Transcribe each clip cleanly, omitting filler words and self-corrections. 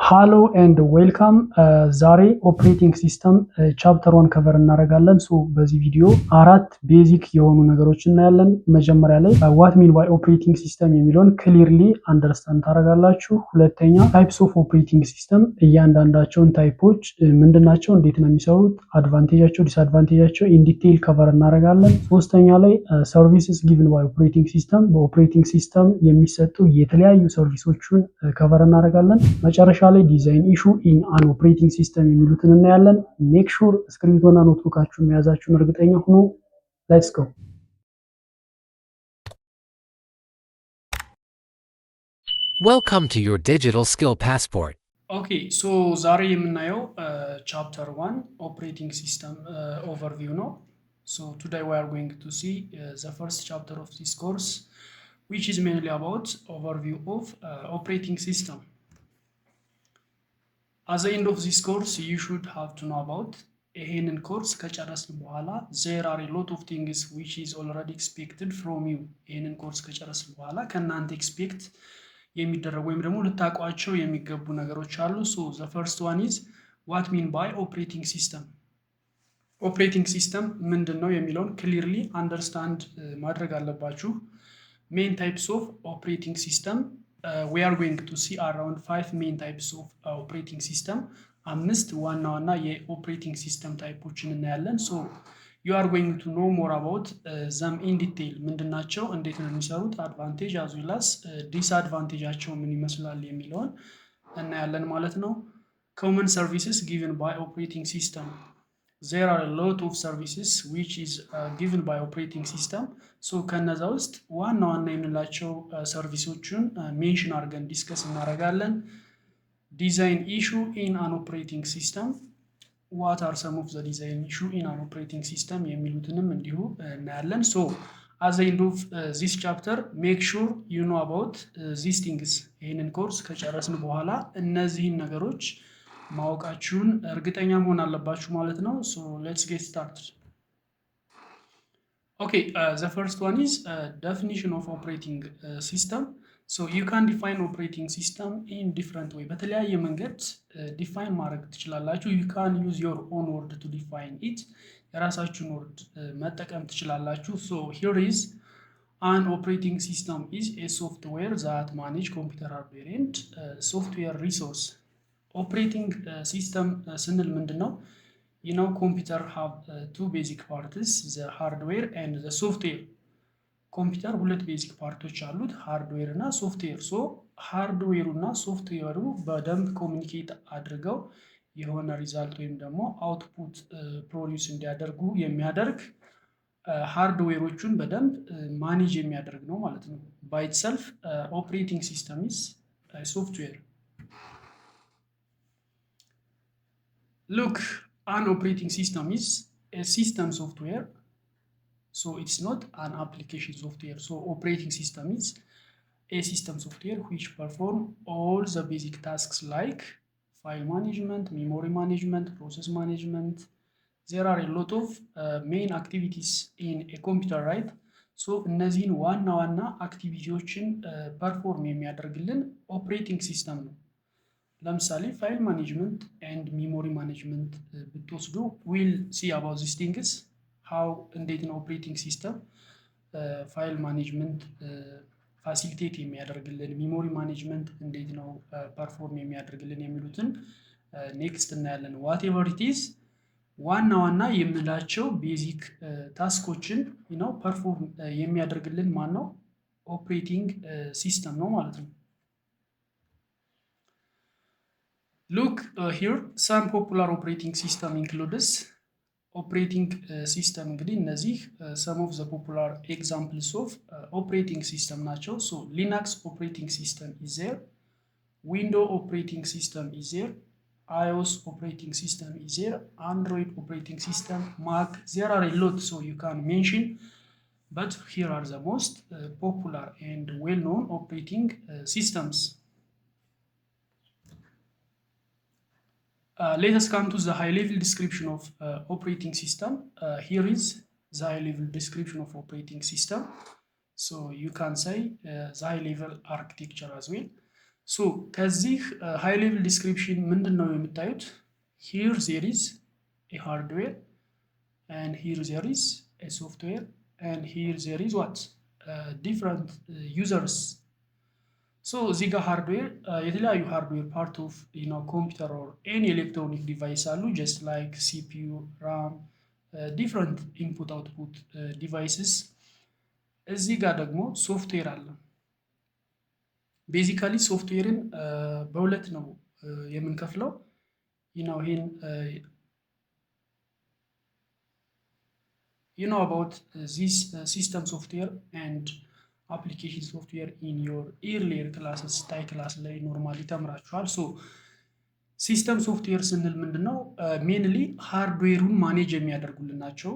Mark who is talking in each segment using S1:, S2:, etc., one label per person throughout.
S1: ሃሎ ኤንድ ዌልካም ዛሬ ኦፕሬቲንግ ሲስተም ቻፕተር 1 ከቨር እናደርጋለን። ሶ በዚህ ቪዲዮ አራት ቤዚክ የሆኑ ነገሮችን እናያለን። መጀመሪያ ላይ ዋት ሚን ባይ ኦፕሬቲንግ ሲስተም የሚለውን ክሊርሊ አንደርስታንድ ታደርጋላችሁ። ሁለተኛ ታይፕስ ኦፍ ኦፕሬቲንግ ሲስተም እያንዳንዳቸውን ታይፖች ምንድናቸው፣ እንዴት ነው የሚሰሩት፣ አድቫንቴጃቸው፣ ዲስአድቫንቴጃቸው ኢን ዲቴይል ከቨር እናደርጋለን። ሶስተኛ ላይ ሰርቪስስ ጊቭን ባይ ኦፕሬቲንግ ሲስተም፣ በኦፕሬቲንግ ሲስተም የሚሰጡ የተለያዩ ሰርቪሶችን ከቨር እናደርጋለን። መጨረሻ ላይ ዲዛይን ኢሹ ኢን አን ኦፕሬቲንግ ሲስተም የሚሉትን እናያለን። ሜክ ሹር እስክሪብቶና ኖትቡካችሁን መያዛችሁን እርግጠኛ ሁኑ። ሌትስ ጎ።
S2: Welcome to your digital skill passport.
S1: ኦኬ ሶ ዛሬ የምናየው ቻፕተር 1 ኦፕሬቲንግ ሲስተም ኦቨርቪው ነው። ሶ ቱዴይ we are going to see the first chapter of this course which is mainly about overview of operating system. At the end of this course you should have to know about ይሄንን ኮርስ ከጨረስን በኋላ there are a lot of things which is already expected from you። ይሄንን ኮርስ ከጨረስን በኋላ ከናንተ ኤክስፔክት የሚደረጉ ወይም ደግሞ ልታቋቸው የሚገቡ ነገሮች አሉ። so the first one is what mean by operating system። ኦፕሬቲንግ ሲስተም ምንድነው የሚለውን ክሊርሊ አንደርስታንድ ማድረግ አለባችሁ። main types of operating system we are going to see around 5 main types of operating system። አምስት ዋና ዋና የኦፕሬቲንግ ሲስተም ታይፖችን እናያለን። so you are going to know more about them in detail። ምንድናቸው፣ እንዴት ነው የሚሰሩት፣ አድቫንቴጅ as well as ዲስአድቫንቴጃቸው ምን ይመስላል የሚለውን እናያለን ማለት ነው። common services given by operating system there are a lot of services which is given by operating system። so ከነዛ ውስጥ ዋና ዋና የምንላቸው ሰርቪሶችን ሜንሽን አድርገን ዲስከስ እናደርጋለን። ዲዛይን ኢሹ ኢን አን ኦፕሬቲንግ ሲስተም what are some of the design issue in an operating system የሚሉትንም እንዲሁ እናያለን። so at the end of this chapter make sure you know about these things። ይህንን ኮርስ ከጨረስን በኋላ እነዚህን ነገሮች ማወቃችሁን እርግጠኛ መሆን አለባችሁ ማለት ነው። so let's get started. okay the first one is definition of operating system. so you can define operating system in different way። በተለያየ መንገድ ዲፋይን ማድረግ ትችላላችሁ። you can use your own word to define it። የራሳችሁን ወርድ መጠቀም ትችላላችሁ። so here is an operating system is a software that manage computer hardware and software resource። ኦፕሬቲንግ ሲስተም ስንል ምንድነው? you know computer have two basic parts the hardware and the software። ኮምፒውተር ሁለት ቤዚክ ፓርቶች አሉት፣ ሃርድዌር እና ሶፍትዌር። ሶ ሃርድዌሩ እና ሶፍትዌሩ በደንብ ኮሚኒኬት አድርገው የሆነ ሪዛልት ወይም ደግሞ አውትፑት ፕሮዲውስ እንዲያደርጉ የሚያደርግ ሃርድዌሮቹን በደንብ ማኔጅ የሚያደርግ ነው ማለት ነው። ባይ ኢትሰልፍ ኦፕሬቲንግ ሲስተም ኢዝ ሶፍትዌር። ሉክ an operating system is a system software, so it's not an application software. so operating system is a system software which perform all the basic tasks like file management, memory management, process management. there are a lot of main activities in a computer, right? so እነዚህን ዋና ዋና አክቲቪቲዎችን ፐርፎርም የሚያደርግልን ኦፕሬቲንግ ሲስተም ነው። ለምሳሌ ፋይል ማኔጅመንት ኤንድ ሚሞሪ ማኔጅመንት ብትወስዱ ዊል ሲ አባውት ዚስ ቲንግስ ሃው እንዴት ነው ኦፕሬቲንግ ሲስተም ፋይል ማኔጅመንት ፋሲሊቴት የሚያደርግልን፣ ሚሞሪ ማኔጅመንት እንዴት ነው ፐርፎርም የሚያደርግልን የሚሉትን ኔክስት እናያለን። ዋቴቨር ኢት ኢዝ ዋና ዋና የምንላቸው ቤዚክ ታስኮችን ነው ፐርፎርም የሚያደርግልን ማን ነው? ኦፕሬቲንግ ሲስተም ነው ማለት ነው። look here some popular operating system includes operating system። እንግዲህ እነዚህ some of the popular examples of operating system ናቸው። so linux operating system is there, windows operating system is there, ios operating system is there, android operating system, mac. there are a lot so you can mention, but here are the most popular and well known operating systems. let us come to the high level description of operating system. here is the high level description of operating system. so you can say the high level architecture as well. ሶ ከዚህ ሃይ ሌቭል ዲስክሪፕሽን ምንድን ነው የምታዩት? ሂር ዜር ኢዝ ኤ ሃርድዌር and here there is a software and here there is what different users. so እዚህ ጋር ሃርድዌር የተለያዩ ሃርድዌር ፓርት ኦፍ ኮምፒውተር ኦር ኤኒ ኤሌክትሮኒክ ዲቫይስ አሉ ጀስት ላይክ ሲፒዩ ራም ዲፍረንት ኢንፑት አውትፑት ዲቫይስስ። እዚህ ጋር ደግሞ ሶፍትዌር አለ። ቤዚካሊ ሶፍትዌርን በሁለት ነው የምንከፍለው። ይሄን you know about this system software and application software in your earlier classes ታይ ክላስ ላይ ኖርማሊ ተምራችኋል። ሶ ሲስተም ሶፍትዌር ስንል ምንድነው? ሜንሊ ሃርድዌሩን ማኔጅ የሚያደርጉልን ናቸው።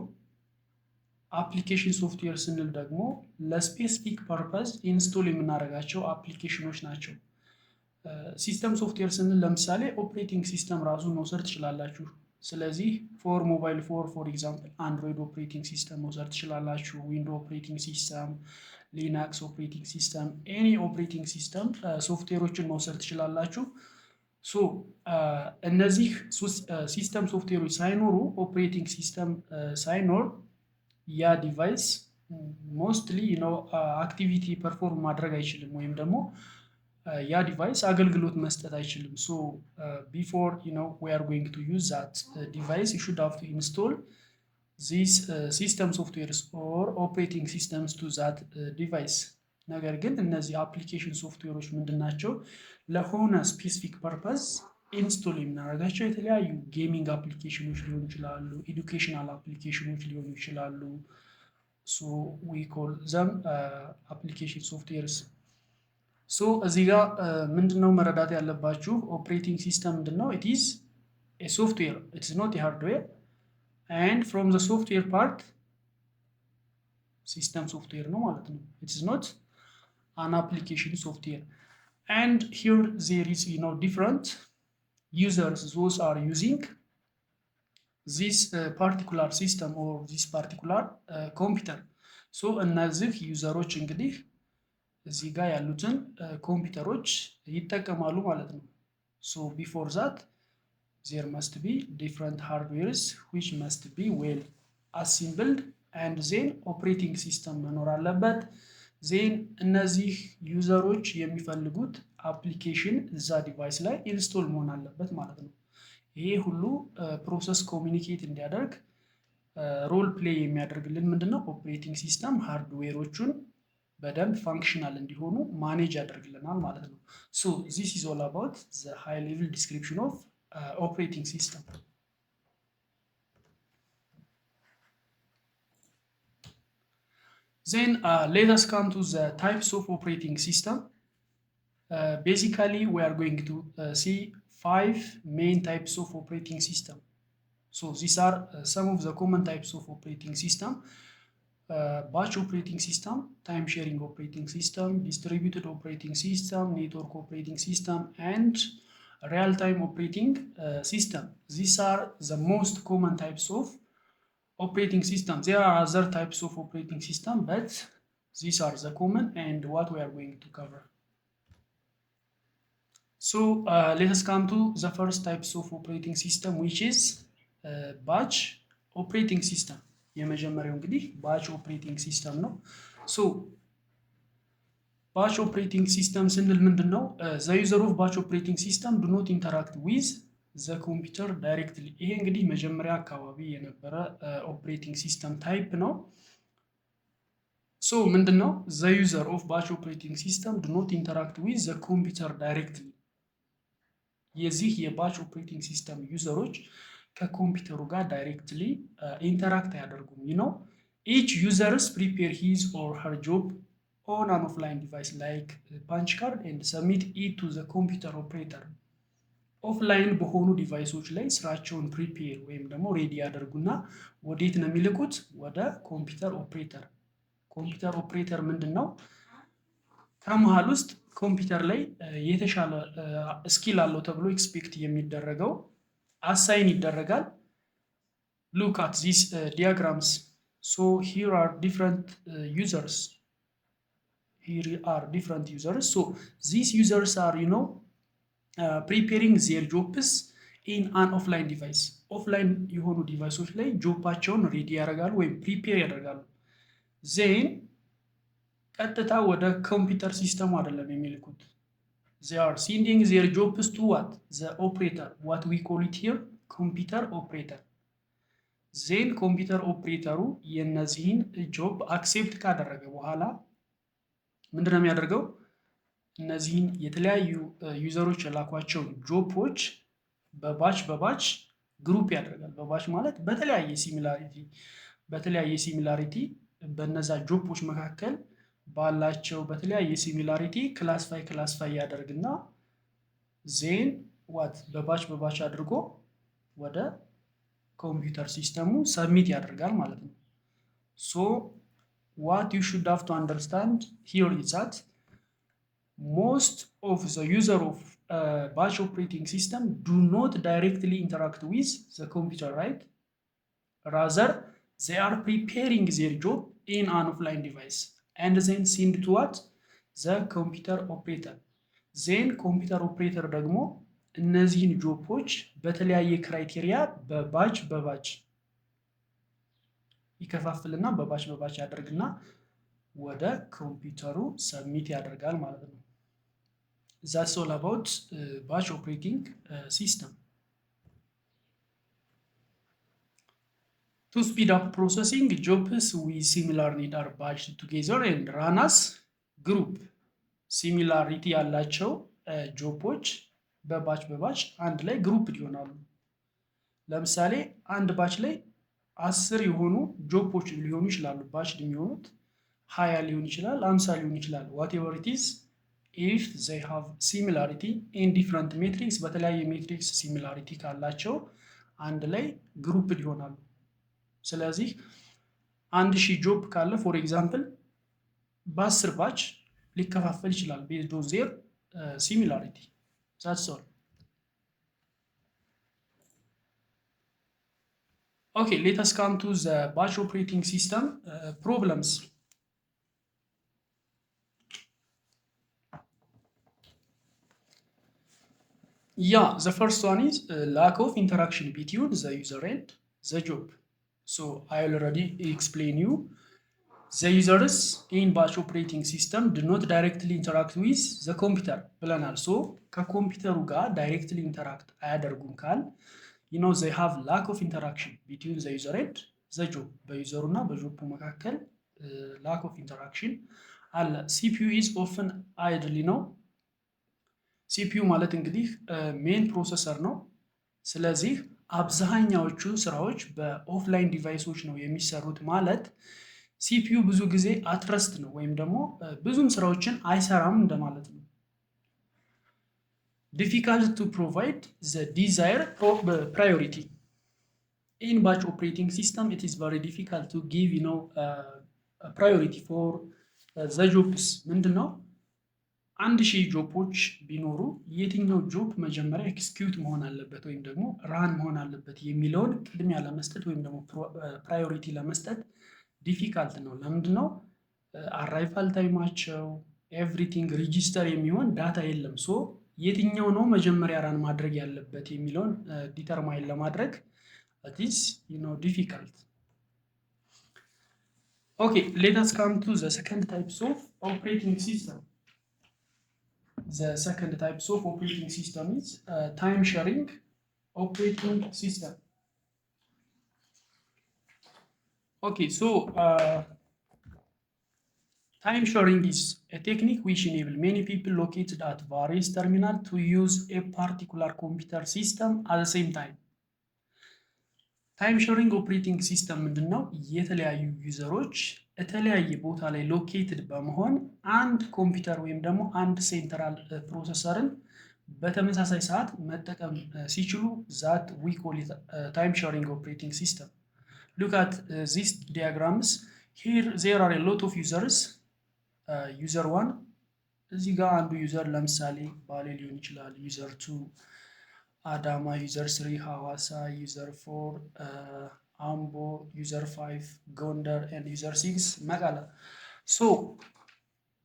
S1: አፕሊኬሽን ሶፍትዌር ስንል ደግሞ ለስፔሲፊክ ፐርፐዝ ኢንስቶል የምናደርጋቸው አፕሊኬሽኖች ናቸው። ሲስተም ሶፍትዌር ስንል ለምሳሌ ኦፕሬቲንግ ሲስተም ራሱን መውሰድ ትችላላችሁ። ስለዚህ ፎር ሞባይል ፎር ኤግዛምፕል አንድሮይድ ኦፕሬቲንግ ሲስተም መውሰድ ትችላላችሁ። ዊንዶ ኦፕሬቲንግ ሲስተም፣ ሊናክስ ኦፕሬቲንግ ሲስተም፣ ኤኒ ኦፕሬቲንግ ሲስተም ሶፍትዌሮችን መውሰድ ትችላላችሁ። ሶ እነዚህ ሲስተም ሶፍትዌሮች ሳይኖሩ ኦፕሬቲንግ ሲስተም ሳይኖር ያ ዲቫይስ ሞስትሊ አክቲቪቲ ፐርፎርም ማድረግ አይችልም ወይም ደግሞ ያ ዲቫይስ አገልግሎት መስጠት አይችልም። ሶ ቢፎር we are going to use that device you should have to install these system softwares or operating systems to that device። ነገር ግን እነዚህ አፕሊኬሽን ሶፍትዌሮች ምንድናቸው? ለሆነ ስፔሲፊክ ፐርፐዝ ኢንስቶል የምናደርጋቸው የተለያዩ ጌሚንግ አፕሊኬሽኖች ሊሆኑ ይችላሉ፣ ኤዱኬሽናል አፕሊኬሽኖች ሊሆኑ ይችላሉ። ሶ we call them application softwares። ሶ እዚህ ጋር ምንድነው መረዳት ያለባችሁ? ኦፕሬቲንግ ሲስተም ምንድነው? it is a software, it is not a hardware, and from the software part system software ነው ማለት ነው። it is not an application software. and here there is different users those are using this particular system or this particular computer. so እነዚህ ዩዘሮች እንግዲህ እዚህ ጋር ያሉትን ኮምፒውተሮች ይጠቀማሉ ማለት ነው። so before that there must be different hardwares which must be well assembled and then operating system መኖር አለበት። then እነዚህ ዩዘሮች የሚፈልጉት አፕሊኬሽን እዛ ዲቫይስ ላይ ኢንስቶል መሆን አለበት ማለት ነው። ይሄ ሁሉ ፕሮሰስ ኮሚኒኬት እንዲያደርግ ሮል ፕሌይ የሚያደርግልን ምንድነው? ኦፕሬቲንግ ሲስተም ሃርድዌሮቹን በደንብ ፋንክሽናል እንዲሆኑ ማኔጅ ያደርግልናል ማለት ነው። ሶ this is all about the high level description of operating system. then let us come to the types of operating system. Basically we are going to see 5 main types of operating system. so these are some of the common types of operating system. batch operating system, time sharing operating system, distributed operating system, network operating system, and real-time operating system. These are the most common types of operating system. There are other types of operating system, but these are the common and what we are going to cover. so let us come to the first types of operating system, which is batch operating system. የመጀመሪያው እንግዲህ ባች ኦፕሬቲንግ ሲስተም ነው። ሶ ባች ኦፕሬቲንግ ሲስተም ስንል ምንድነው? ዘ ዩዘር ኦፍ ባች ኦፕሬቲንግ ሲስተም ዱ ኖት ኢንተራክት ዊዝ ዘ ኮምፒውተር ዳይሬክትሊ። ይሄ እንግዲህ መጀመሪያ አካባቢ የነበረ ኦፕሬቲንግ ሲስተም ታይፕ ነው። ሶ ምንድነው? ዘ ዩዘር ኦፍ ባች ኦፕሬቲንግ ሲስተም ዱ ኖት ኢንተራክት ዊዝ ዘ ኮምፒውተር ዳይሬክትሊ። የዚህ የባች ኦፕሬቲንግ ሲስተም ዩዘሮች ከኮምፒውተሩ ጋር ዳይሬክትሊ ኢንተራክት አያደርጉም። each users prepare his or her job on an offline device like punch card and submit it to the computer operator. ኦፍላይን በሆኑ ዲቫይሶች ላይ ስራቸውን ፕሪፔር ወይም ደግሞ ሬዲ ያደርጉና ወዴት ነው የሚልኩት? ወደ ኮምፒውተር ኦፕሬተር። ኮምፒውተር ኦፕሬተር ምንድነው? ከመሃል ውስጥ ኮምፒውተር ላይ የተሻለ ስኪል አለው ተብሎ ኤክስፔክት የሚደረገው assign ይደረጋል። look at these diagrams. so here are different users. here are different users. So these users are, preparing their jobs in an offline device. ኦፍላይን የሆኑ ዲቫይሶች ላይ ጆባቸውን ሬዲ ያደርጋሉ ወይም ፕሪፔር ያደርጋሉ። ዜን ቀጥታ ወደ ኮምፒውተር ሲስተሙ አይደለም የሚልኩት። they are sending their jobs to what? the operator, what we call it here computer operator. ዜን ኮምፒውተር ኦፕሬተሩ የነዚህን ጆብ አክሴፕት ካደረገ በኋላ ምንድነው የሚያደርገው? እነዚህን የተለያዩ ዩዘሮች የላኳቸውን ጆቦች በባች ግሩፕ ያደርጋል። በባች ማለት በተለያየ ሲሚላሪቲ በነዛ ጆቦች መካከል ባላቸው በተለያየ ሲሚላሪቲ ክላስፋይ ያደርግና ዜን ዋት በባች አድርጎ ወደ ኮምፒውተር ሲስተሙ ሰብሚት ያደርጋል ማለት ነው። ሶ what you should have to understand here is that most of the user of batch operating system do not directly interact with the computer, right? Rather, they are preparing their job in an offline device and then send to what? The computer operator. Then computer operator ደግሞ እነዚህን ጆቦች በተለያየ ክራይቴሪያ በባች ይከፋፍልና በባች ያደርግና ወደ ኮምፒውተሩ ሰብሚት ያደርጋል ማለት ነው። That's all about batch operating system. To speed up processing, jobs with similar need are batched together and run as group. ሲሚላሪቲ ያላቸው ጆቦች በባች አንድ ላይ ግሩፕ ይሆናሉ። ለምሳሌ አንድ ባች ላይ 10 የሆኑ ጆቦች ሊሆኑ ይችላሉ። ባች የሚሆኑት 20 ሊሆን ይችላል፣ 50 ሊሆን ይችላል። whatever it is, if they have similarity in different metrics, በተለያየ ሜትሪክስ ሲሚላሪቲ ካላቸው አንድ ላይ ግሩፕ ይሆናሉ። ስለዚህ 1000 ጆብ ካለ ፎር ኤግዛምፕል በ10 ባች ሊከፋፈል ይችላል based on their similarity. That's all. Okay, let us come to the batch operating system problems. Yeah, the first one is lack of interaction between the user and the job. So I already explained you. The users in batch operating system do not directly interact with the computer ብለናል። so ከኮምፒውተሩ ጋር directly interact አያደርጉም ካል they have lack of interaction between the user and the job በዩዘሩ እና በጆቡ መካከል lack of interaction አለ። CPU is often idle CPU ማለት እንግዲህ ሜን ፕሮሰሰር ነው። ስለዚህ አብዛኛዎቹ ስራዎች በኦፍላይን ዲቫይሶች ነው የሚሰሩት ማለት CPU ብዙ ጊዜ አትረስት ነው ወይም ደግሞ ብዙም ስራዎችን አይሰራም እንደማለት ነው። difficult to provide the desired priority in batch operating system. It is very difficult to give a priority for the jobs. ምንድነው 1000 ጆቦች ቢኖሩ የትኛው ጆብ መጀመሪያ ኤክስኪዩት መሆን አለበት ወይም ደግሞ ራን መሆን አለበት የሚለውን ቅድሚያ ለመስጠት ወይም ደግሞ ፕራዮሪቲ ለመስጠት ዲፊካልት ነው። ለምንድነው? አራይቫል ታይማቸው ኤቭሪቲንግ ሬጂስተር የሚሆን ዳታ የለም። ሶ የትኛው ነው መጀመሪያ ራን ማድረግ ያለበት የሚለውን ዲተርማይን ለማድረግ it is difficult. Okay, let us come to the second types of operating system. The second types of operating system is time sharing operating system. Okay, so time sharing is a technique which enables many people located at various terminals to use a particular computer system at the same time. ታይም ሼሪንግ ኦፕሬቲንግ ሲስተም ምንድነው? የተለያዩ ዩዘሮች የተለያየ ቦታ ላይ ሎኬትድ በመሆን አንድ ኮምፒውተር ወይም ደግሞ አንድ ሴንትራል ፕሮሰሰርን በተመሳሳይ ሰዓት መጠቀም ሲችሉ ዛት ዊ ኮል ኢት ታይም ሼሪንግ ኦፕሬቲንግ ሲስተም። ሉክ አት ዚስ ዲያግራምስ ሂር ዜር አር ኤ ሎት ኦፍ ዩዘርስ። ዩዘር 1 እዚህ ጋር አንዱ ዩዘር ለምሳሌ ባሌ ሊሆን ይችላል። ዩዘር 2 አዳማ፣ ዩዘር 3 ሐዋሳ፣ ዩዘር 4 አምቦ፣ ዩዘር 5 ጎንደር and ዩዘር 6 መቀለ። ሶ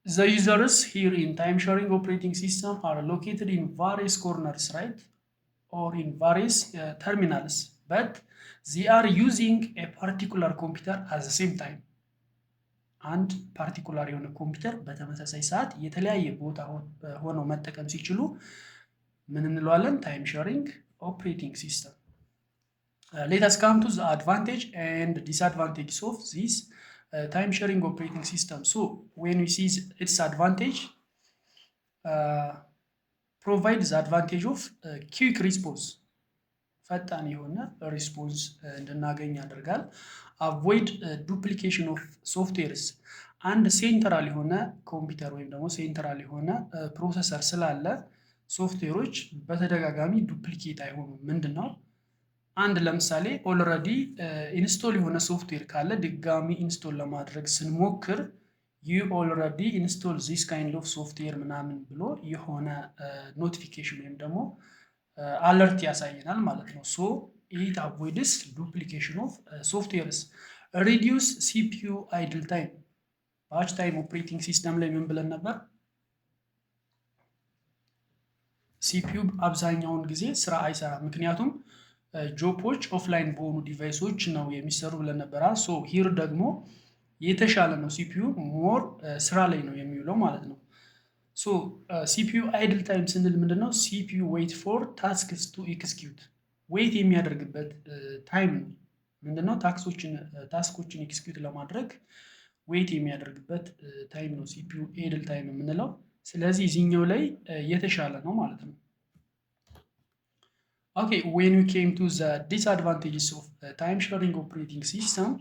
S1: the users here in time sharing operating system are located in various corners, right? Or in various terminals, but they are using a particular computer at the same time. አንድ ፓርቲኩላር የሆነ ኮምፒውተር በተመሳሳይ ሰዓት የተለያየ ቦታ ሆነው መጠቀም ሲችሉ ምን እንለዋለን? ታይም ሼሪንግ ኦፕሬቲንግ ሲስተም። let us come to the advantage and disadvantages of this time sharing operating system. So when we see its advantage, provide the advantage of quick response, ፈጣን የሆነ ሪስፖንስ እንድናገኝ ያደርጋል። አቮይድ ዱፕሊኬሽን ኦፍ ሶፍትዌርስ፣ አንድ ሴንትራል የሆነ ኮምፒውተር ወይም ደግሞ ሴንትራል የሆነ ፕሮሰሰር ስላለ ሶፍትዌሮች በተደጋጋሚ ዱፕሊኬት አይሆኑም። ምንድን ነው? አንድ ለምሳሌ ኦልሬዲ ኢንስቶል የሆነ ሶፍትዌር ካለ ድጋሚ ኢንስቶል ለማድረግ ስንሞክር ዩ ኦልሬዲ ኢንስቶል ዚስ ካይንድ ኦፍ ሶፍትዌር ምናምን ብሎ የሆነ ኖቲፊኬሽን ወይም ደግሞ አለርት ያሳየናል ማለት ነው። ሶ ኢት አቮይድስ ዱፕሊኬሽን ኦፍ ሶፍትዌርስ። ሪዲዩስ ሲፒዩ አይድል ታይም። ባች ታይም ኦፕሬቲንግ ሲስተም ላይ ምን ብለን ነበር? ሲፒዩ አብዛኛውን ጊዜ ስራ አይሰራም፣ ምክንያቱም ጆፖች ኦፍላይን በሆኑ ዲቫይሶች ነው የሚሰሩ ብለን ነበር። ሶ ሂር ደግሞ የተሻለ ነው፣ ሲፒዩ ሞር ስራ ላይ ነው የሚውለው ማለት ነው። ሶ ሲፒዩ አይድል ታይም ስንል ምንድነው? ሲፒዩ ዌይት ፎር ታስክስ ቱ ኤክስኪዩት፣ ዌይት የሚያደርግበት ታይም ነው። ምንድነው? ታስኮችን ኤክስኪዩት ለማድረግ ዌይት የሚያደርግበት ታይም ነው ሲፒዩ አይድል ታይም የምንለው። ስለዚህ እዚህኛው ላይ የተሻለ ነው ማለት ነው። ኦኬ ዌን ዊ ኬም ቱ ዘ ዲስአድቫንቴጅስ ኦፍ ታይም ሼሪንግ ኦፕሬቲንግ ሲስተም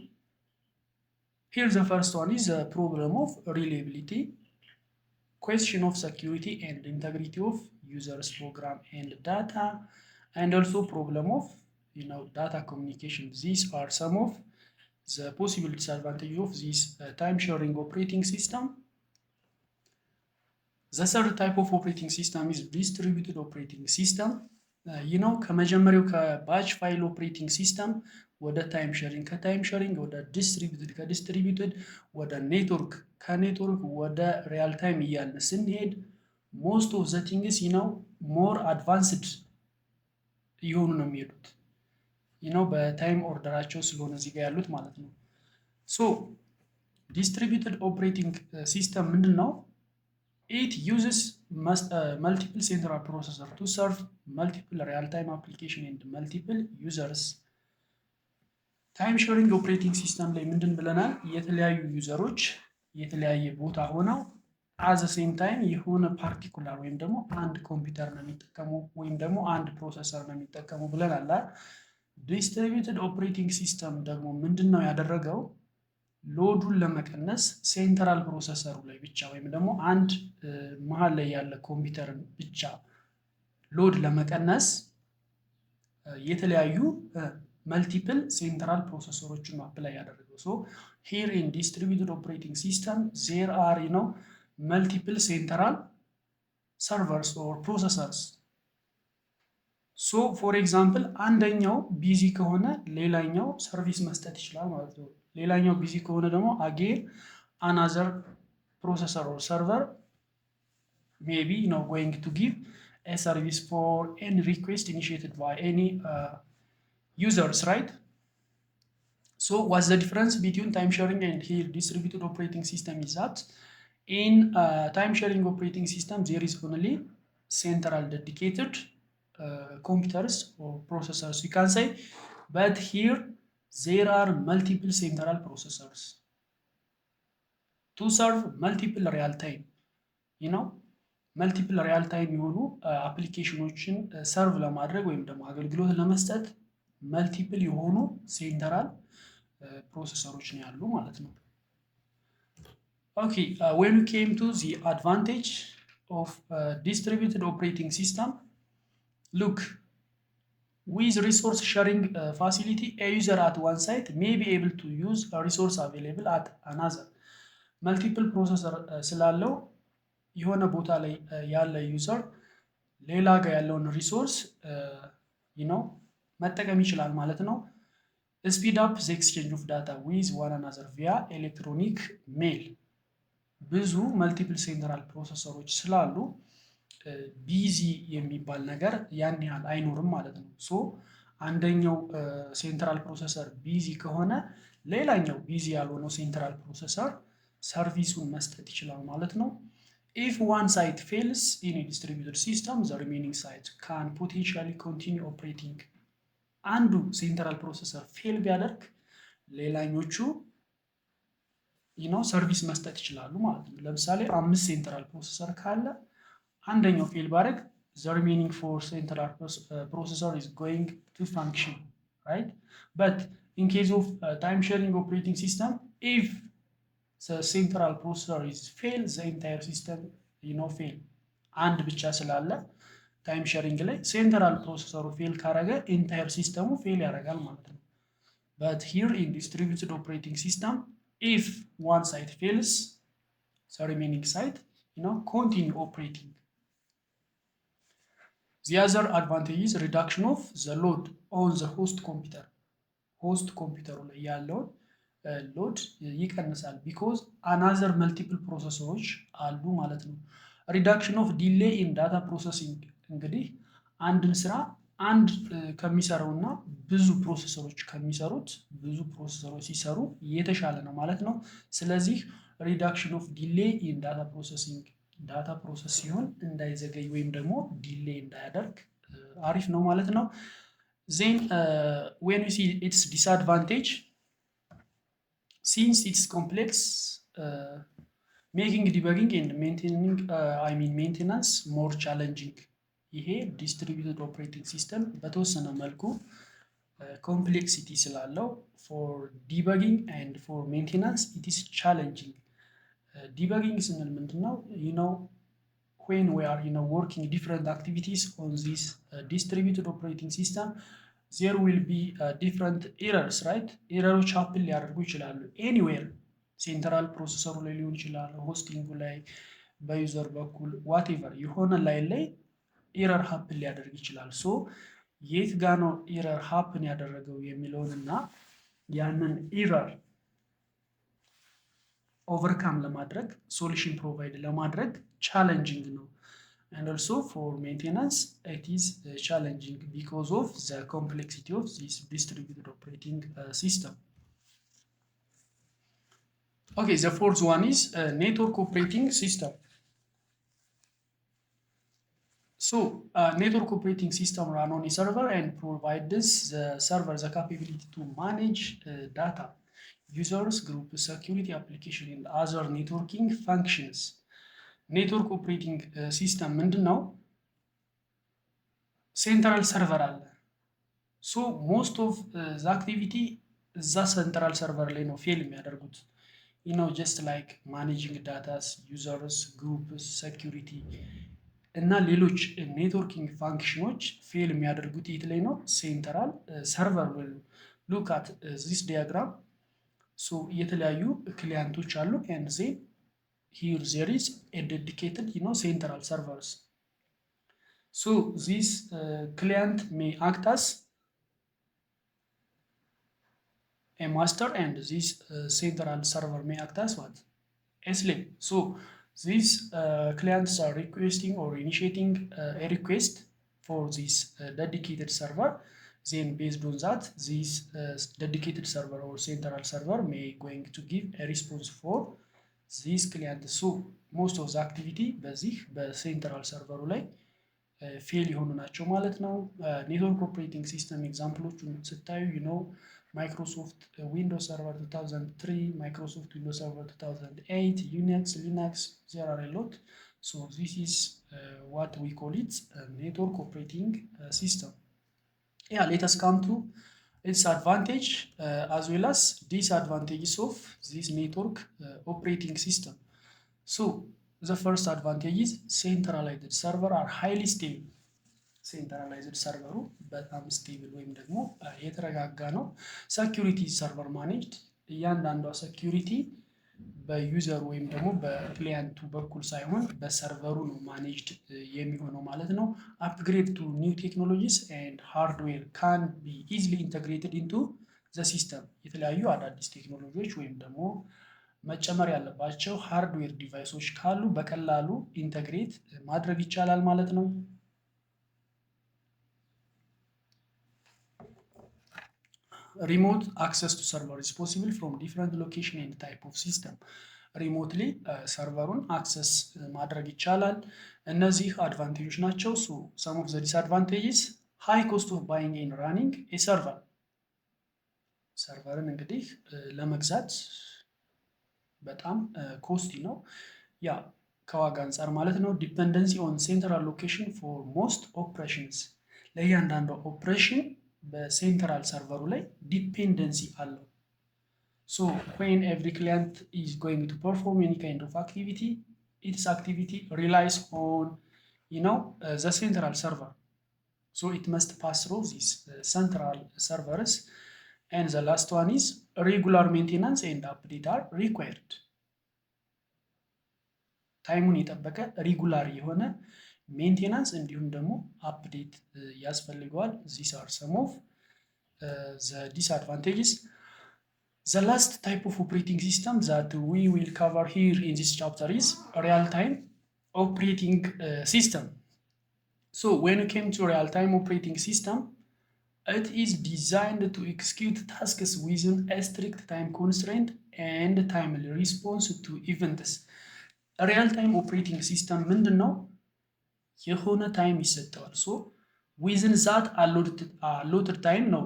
S1: ሂር ዘ ፈርስት ዋን ኢዝ ዘ ፕሮብለም ኦፍ ሪላያቢሊቲ፣ question of security and integrity of users program and data, and also problem of data communication. These are some of the possible disadvantages of this time sharing operating system. The third type of operating system is distributed operating system. ከመጀመሪያው ከባች ፋይል ኦፕሬቲንግ ሲስተም ወደ ታይም ሼሪንግ፣ ከታይም ሼሪንግ ወደ ዲስትሪቢዩትድ፣ ከዲስትሪቢዩትድ ወደ ኔትወርክ፣ ከኔትወርክ ወደ ሪያል ታይም እያልን ስንሄድ ሞስት ኦፍ ዘ ቲንግስ ሞር አድቫንስድ እየሆኑ ነው የሚሄዱት በታይም ኦርደራቸው ስለሆነ እዚህ ጋር ያሉት ማለት ነው። ሶ ዲስትሪቢዩትድ ኦፕሬቲንግ ሲስተም ምንድን ነው? It uses multiple central processor to serve multiple real-time application and multiple users. ታይም ሼሪንግ ኦፕሬቲንግ ሲስተም ላይ ምንድን ብለናል? የተለያዩ ዩዘሮች የተለያየ ቦታ ሆነው አዘ ሴም ታይም የሆነ ፓርቲኩላር ወይም ደግሞ አንድ ኮምፒውተር ነው የሚጠቀሙ ወይም ደግሞ አንድ ፕሮሰሰር ነው የሚጠቀሙ ብለናል። ዲስትሪቢዩትድ ኦፕሬቲንግ ሲስተም ደግሞ ምንድን ነው ያደረገው? ሎዱን ለመቀነስ ሴንትራል ፕሮሰሰሩ ላይ ብቻ ወይም ደግሞ አንድ መሀል ላይ ያለ ኮምፒውተርን ብቻ ሎድ ለመቀነስ የተለያዩ መልቲፕል ሴንትራል ፕሮሰሰሮችን አፕላይ ያደረገው። ሶ ሂር ኢን ዲስትሪቢዩትድ ኦፕሬቲንግ ሲስተም ዜር አር መልቲፕል ሴንትራል ሰርቨርስ ኦር ፕሮሰሰርስ። ሶ ፎር ኤግዛምፕል አንደኛው ቢዚ ከሆነ ሌላኛው ሰርቪስ መስጠት ይችላል ማለት ነው። ሌላኛው ቢዚ ከሆነ ደግሞ አጌን አናዘር ፕሮሰሰር ኦር ሰርቨር ሜቢ ጎይንግ ቱ ጊቭ a service for any request initiated by any users, right? So what's the difference between time sharing and here distributed operating system is that in time sharing operating system there is only central dedicated computers or processors you can say, but here there are multiple central processors to serve multiple real time መልቲፕል ሪያል ታይም የሆኑ አፕሊኬሽኖችን ሰርቭ ለማድረግ ወይም ደግሞ አገልግሎት ለመስጠት መልቲፕል የሆኑ ሴንትራል ፕሮሰሰሮች ነው ያሉ ማለት ነው። ኦኬ when we came to the advantage of distributed operating system, look, with resource sharing facility a user at one site may be able to use a resource available at another. መልቲፕል ፕሮሰሰር ስላለው የሆነ ቦታ ላይ ያለ ዩዘር ሌላ ጋር ያለውን ሪሶርስ መጠቀም ይችላል ማለት ነው። ስፒድ አፕ ዘ ኤክስቼንጅ ኦፍ ዳታ ዊዝ ዋን አናዘር ቪያ ኤሌክትሮኒክ ሜል። ብዙ መልቲፕል ሴንትራል ፕሮሰሰሮች ስላሉ ቢዚ የሚባል ነገር ያን ያህል አይኖርም ማለት ነው። ሶ አንደኛው ሴንትራል ፕሮሰሰር ቢዚ ከሆነ ሌላኛው ቢዚ ያልሆነው ሴንትራል ፕሮሰሰር ሰርቪሱን መስጠት ይችላል ማለት ነው። ኢፍ ዋን ሳይት ፌልስ ኢን ዲስትሪቢዩትድ ሲስተም ዘ ሪሜኒንግ ሳይት ካን ፖቴንሻሊ ኮንቲኒ ኦፕሬቲንግ። አንዱ ሴንትራል ፕሮሰሰር ፌል ቢያደርግ ሌላኞቹ ሰርቪስ መስጠት ይችላሉ ማለት ነው። ለምሳሌ 5 ሴንትራል ፕሮሰሰር ካለ አንደኛው ፌል ባደርግ the remaining 4 central processor is going to function, right? But in case of time sharing operating system, if the central processor is fail, the entire system fail. አንድ ብቻ ስላለ ታይም ሼሪንግ ላይ ሴንትራል ፕሮሰሰሩ ፌል ካረገ ኢንታየር ሲስተሙ ፌል ያደርጋል ማለት ነው። but here in distributed operating system, if one site fails, the remaining site continue operating. The other advantage is reduction of the load on the host computer. host computer ላይ ያለውን ሎድ ይቀንሳል because another multiple ፕሮሰሰሮች አሉ ማለት ነው። reduction of delay in data processing እንግዲህ አንድን ስራ አንድ ከሚሰራውና ብዙ ፕሮሰሰሮች ከሚሰሩት ብዙ ፕሮሰሰሮች ሲሰሩ የተሻለ ነው ማለት ነው። ስለዚህ reduction of delay in data processing ዳታ ፕሮሰስ ሲሆን እንዳይዘገይ ወይም ደግሞ ዲሌይ እንዳያደርግ አሪፍ ነው ማለት ነው። ዜን when we see its disadvantage, since it's complex, making debugging and maintaining maintenance more challenging. ይሄ ዲስትሪቢዩትድ ኦፕሬቲንግ ሲስተም በተወሰነ መልኩ ኮምፕሌክሲቲ ስላለው for debugging and for maintenance it is challenging. ዲበጊንግ ስንል ምንድን ነው? when we are working different activities on this distributed operating system, there will be different errors, right? ኤረሮች ሀፕን ሊያደርጉ ይችላሉ ኤኒዌር ሴንትራል ፕሮሰሰሩ ላይ ሊሆን ይችላል፣ ሆስቲንጉ ላይ፣ በዩዘር በኩል ዋቴቨር የሆነ ላይን ላይ ኤረር ሀፕን ሊያደርግ ይችላል። ሶ የት ጋ ነው ኤረር ሀፕን ያደረገው የሚለውን እና ያንን ኤረር ኦቨርካም ለማድረግ ሶሉሽን ፕሮቫይድ ለማድረግ ቻሌንጂንግ ነው። and also for maintenance it is challenging because of the complexity of this distributed operating system. Okay, the fourth one is network operating system. So network operating system run on a server and provides the server the capability to manage data, users, group, security, application and other networking functions. ኔትወርክ ኦፕሬቲንግ ሲስተም ምንድን ነው? ሴንትራል ሰርቨር አለ። ሶ ሞስት ኦፍ ዘ አክቲቪቲ እዛ ሴንትራል ሰርቨር ላይ ነው ፌል የሚያደርጉት። ጀስት ላይክ ማኔጂንግ ዳታስ፣ ዩዘርስ፣ ግሩፕስ፣ ሴኪሪቲ እና ሌሎች ኔትወርኪንግ ፋንክሽኖች ፌል የሚያደርጉት የት ላይ ነው? ሴንትራል ሰርቨር ላይ ነው። ሉክ አት ዚስ ዲያግራም። ሶ የተለያዩ ክሊያንቶች አሉ ኤንድ ዜን here there is a dedicated central servers. So this client may act as a master and this central server may act as what? A slave. So these clients are requesting or initiating a request for this dedicated server. Then based on that, this dedicated server or central server may going to give a response for ዚስ ክሊያንት። ሶ ሞስት ኦፍ ዘ አክቲቪቲ በዚህ በሴንትራል ሰርቨሩ ላይ ፌል የሆኑ ናቸው ማለት ነው። ኔትወርክ ኦፕሬቲንግ ሲስተም ኤግዛምፕሎቹን ስታዩ ማይክሮሶፍት ዊንዶውስ ሰርቨር 2003፣ ማይክሮሶፍት ዊንዶውስ ሰርቨር 2008፣ ዩኒክስ፣ ሊናክስ ዜር አር ሎት። ሶ ዚስ ኢዝ ዋት ዊ ኮል ኢት ኔትወርክ ኦፕሬቲንግ ሲስተም። ያ ሌተስ ካም ቱ its advantage as well as disadvantages of this network operating system. So the first advantage is centralized server are highly stable. ሴንትራላይዝድ ሰርቨሩ በጣም ስቴብል ወይም ደግሞ የተረጋጋ ነው። ሴኪሪቲ ሰርቨር ማኔጅድ፣ እያንዳንዷ ሴኪሪቲ በዩዘር ወይም ደግሞ በክሊያንቱ በኩል ሳይሆን በሰርቨሩ ነው ማኔጅድ የሚሆነው ማለት ነው። አፕግሬድ ቱ ኒው ቴክኖሎጂስ ኤንድ ሃርድዌር ካን ቢ ኢዝሊ ኢንተግሬትድ ኢንቱ ዘ ሲስተም። የተለያዩ አዳዲስ ቴክኖሎጂዎች ወይም ደግሞ መጨመር ያለባቸው ሃርድዌር ዲቫይሶች ካሉ በቀላሉ ኢንተግሬት ማድረግ ይቻላል ማለት ነው። ሪሞት አክሰስ ቱ ሰርቨር ኢዝ ፖሲብል ፍሮም ዲፍረንት ሎኬሽን ኤንድ ታይፕ ኦፍ ሲስተም። ሪሞትሊ ሰርቨሩን አክሰስ ማድረግ ይቻላል። እነዚህ አድቫንቴጆች ናቸው። ሶ ሰም ኦፍ ዘ ዲስአድቫንቴጅስ ሃይ ኮስት ኦፍ ባይንግ ኤንድ ራኒንግ ኤ ሰርቨር። ሰርቨርን እንግዲህ ለመግዛት በጣም ኮስቲ ነው፣ ያ ከዋጋ አንጻር ማለት ነው። ዲፔንደንሲ ኦን ሴንትራል ሎኬሽን ፎር ሞስት ኦፕሬሽንስ። ለእያንዳንዱ ኦፕሬሽን በሴንትራል ሰርቨሩ ላይ ዲፔንደንሲ አለው። ሶ when every client is going to perform any kind of activity, its activity relies on the central server. So it must pass through these central servers. And the last one is regular maintenance and update are required. ታይሙን የጠበቀ ሪጉላር የሆነ ሜንቴናንስ እንዲሁም ደግሞ አፕዴት ያስፈልገዋል። these are some of the disadvantages. The last type of operating system that we will cover here in this chapter is real-time operating system. So when it came to real-time operating system, it is designed to execute tasks within a strict time constraint and timely response to events. ሪያል-ታይም ኦፕሬቲንግ ሲስተም ምንድን ነው? የሆነ ታይም ይሰጠዋል። ሶ ዊዝን ዛት አሎትድ ታይም ነው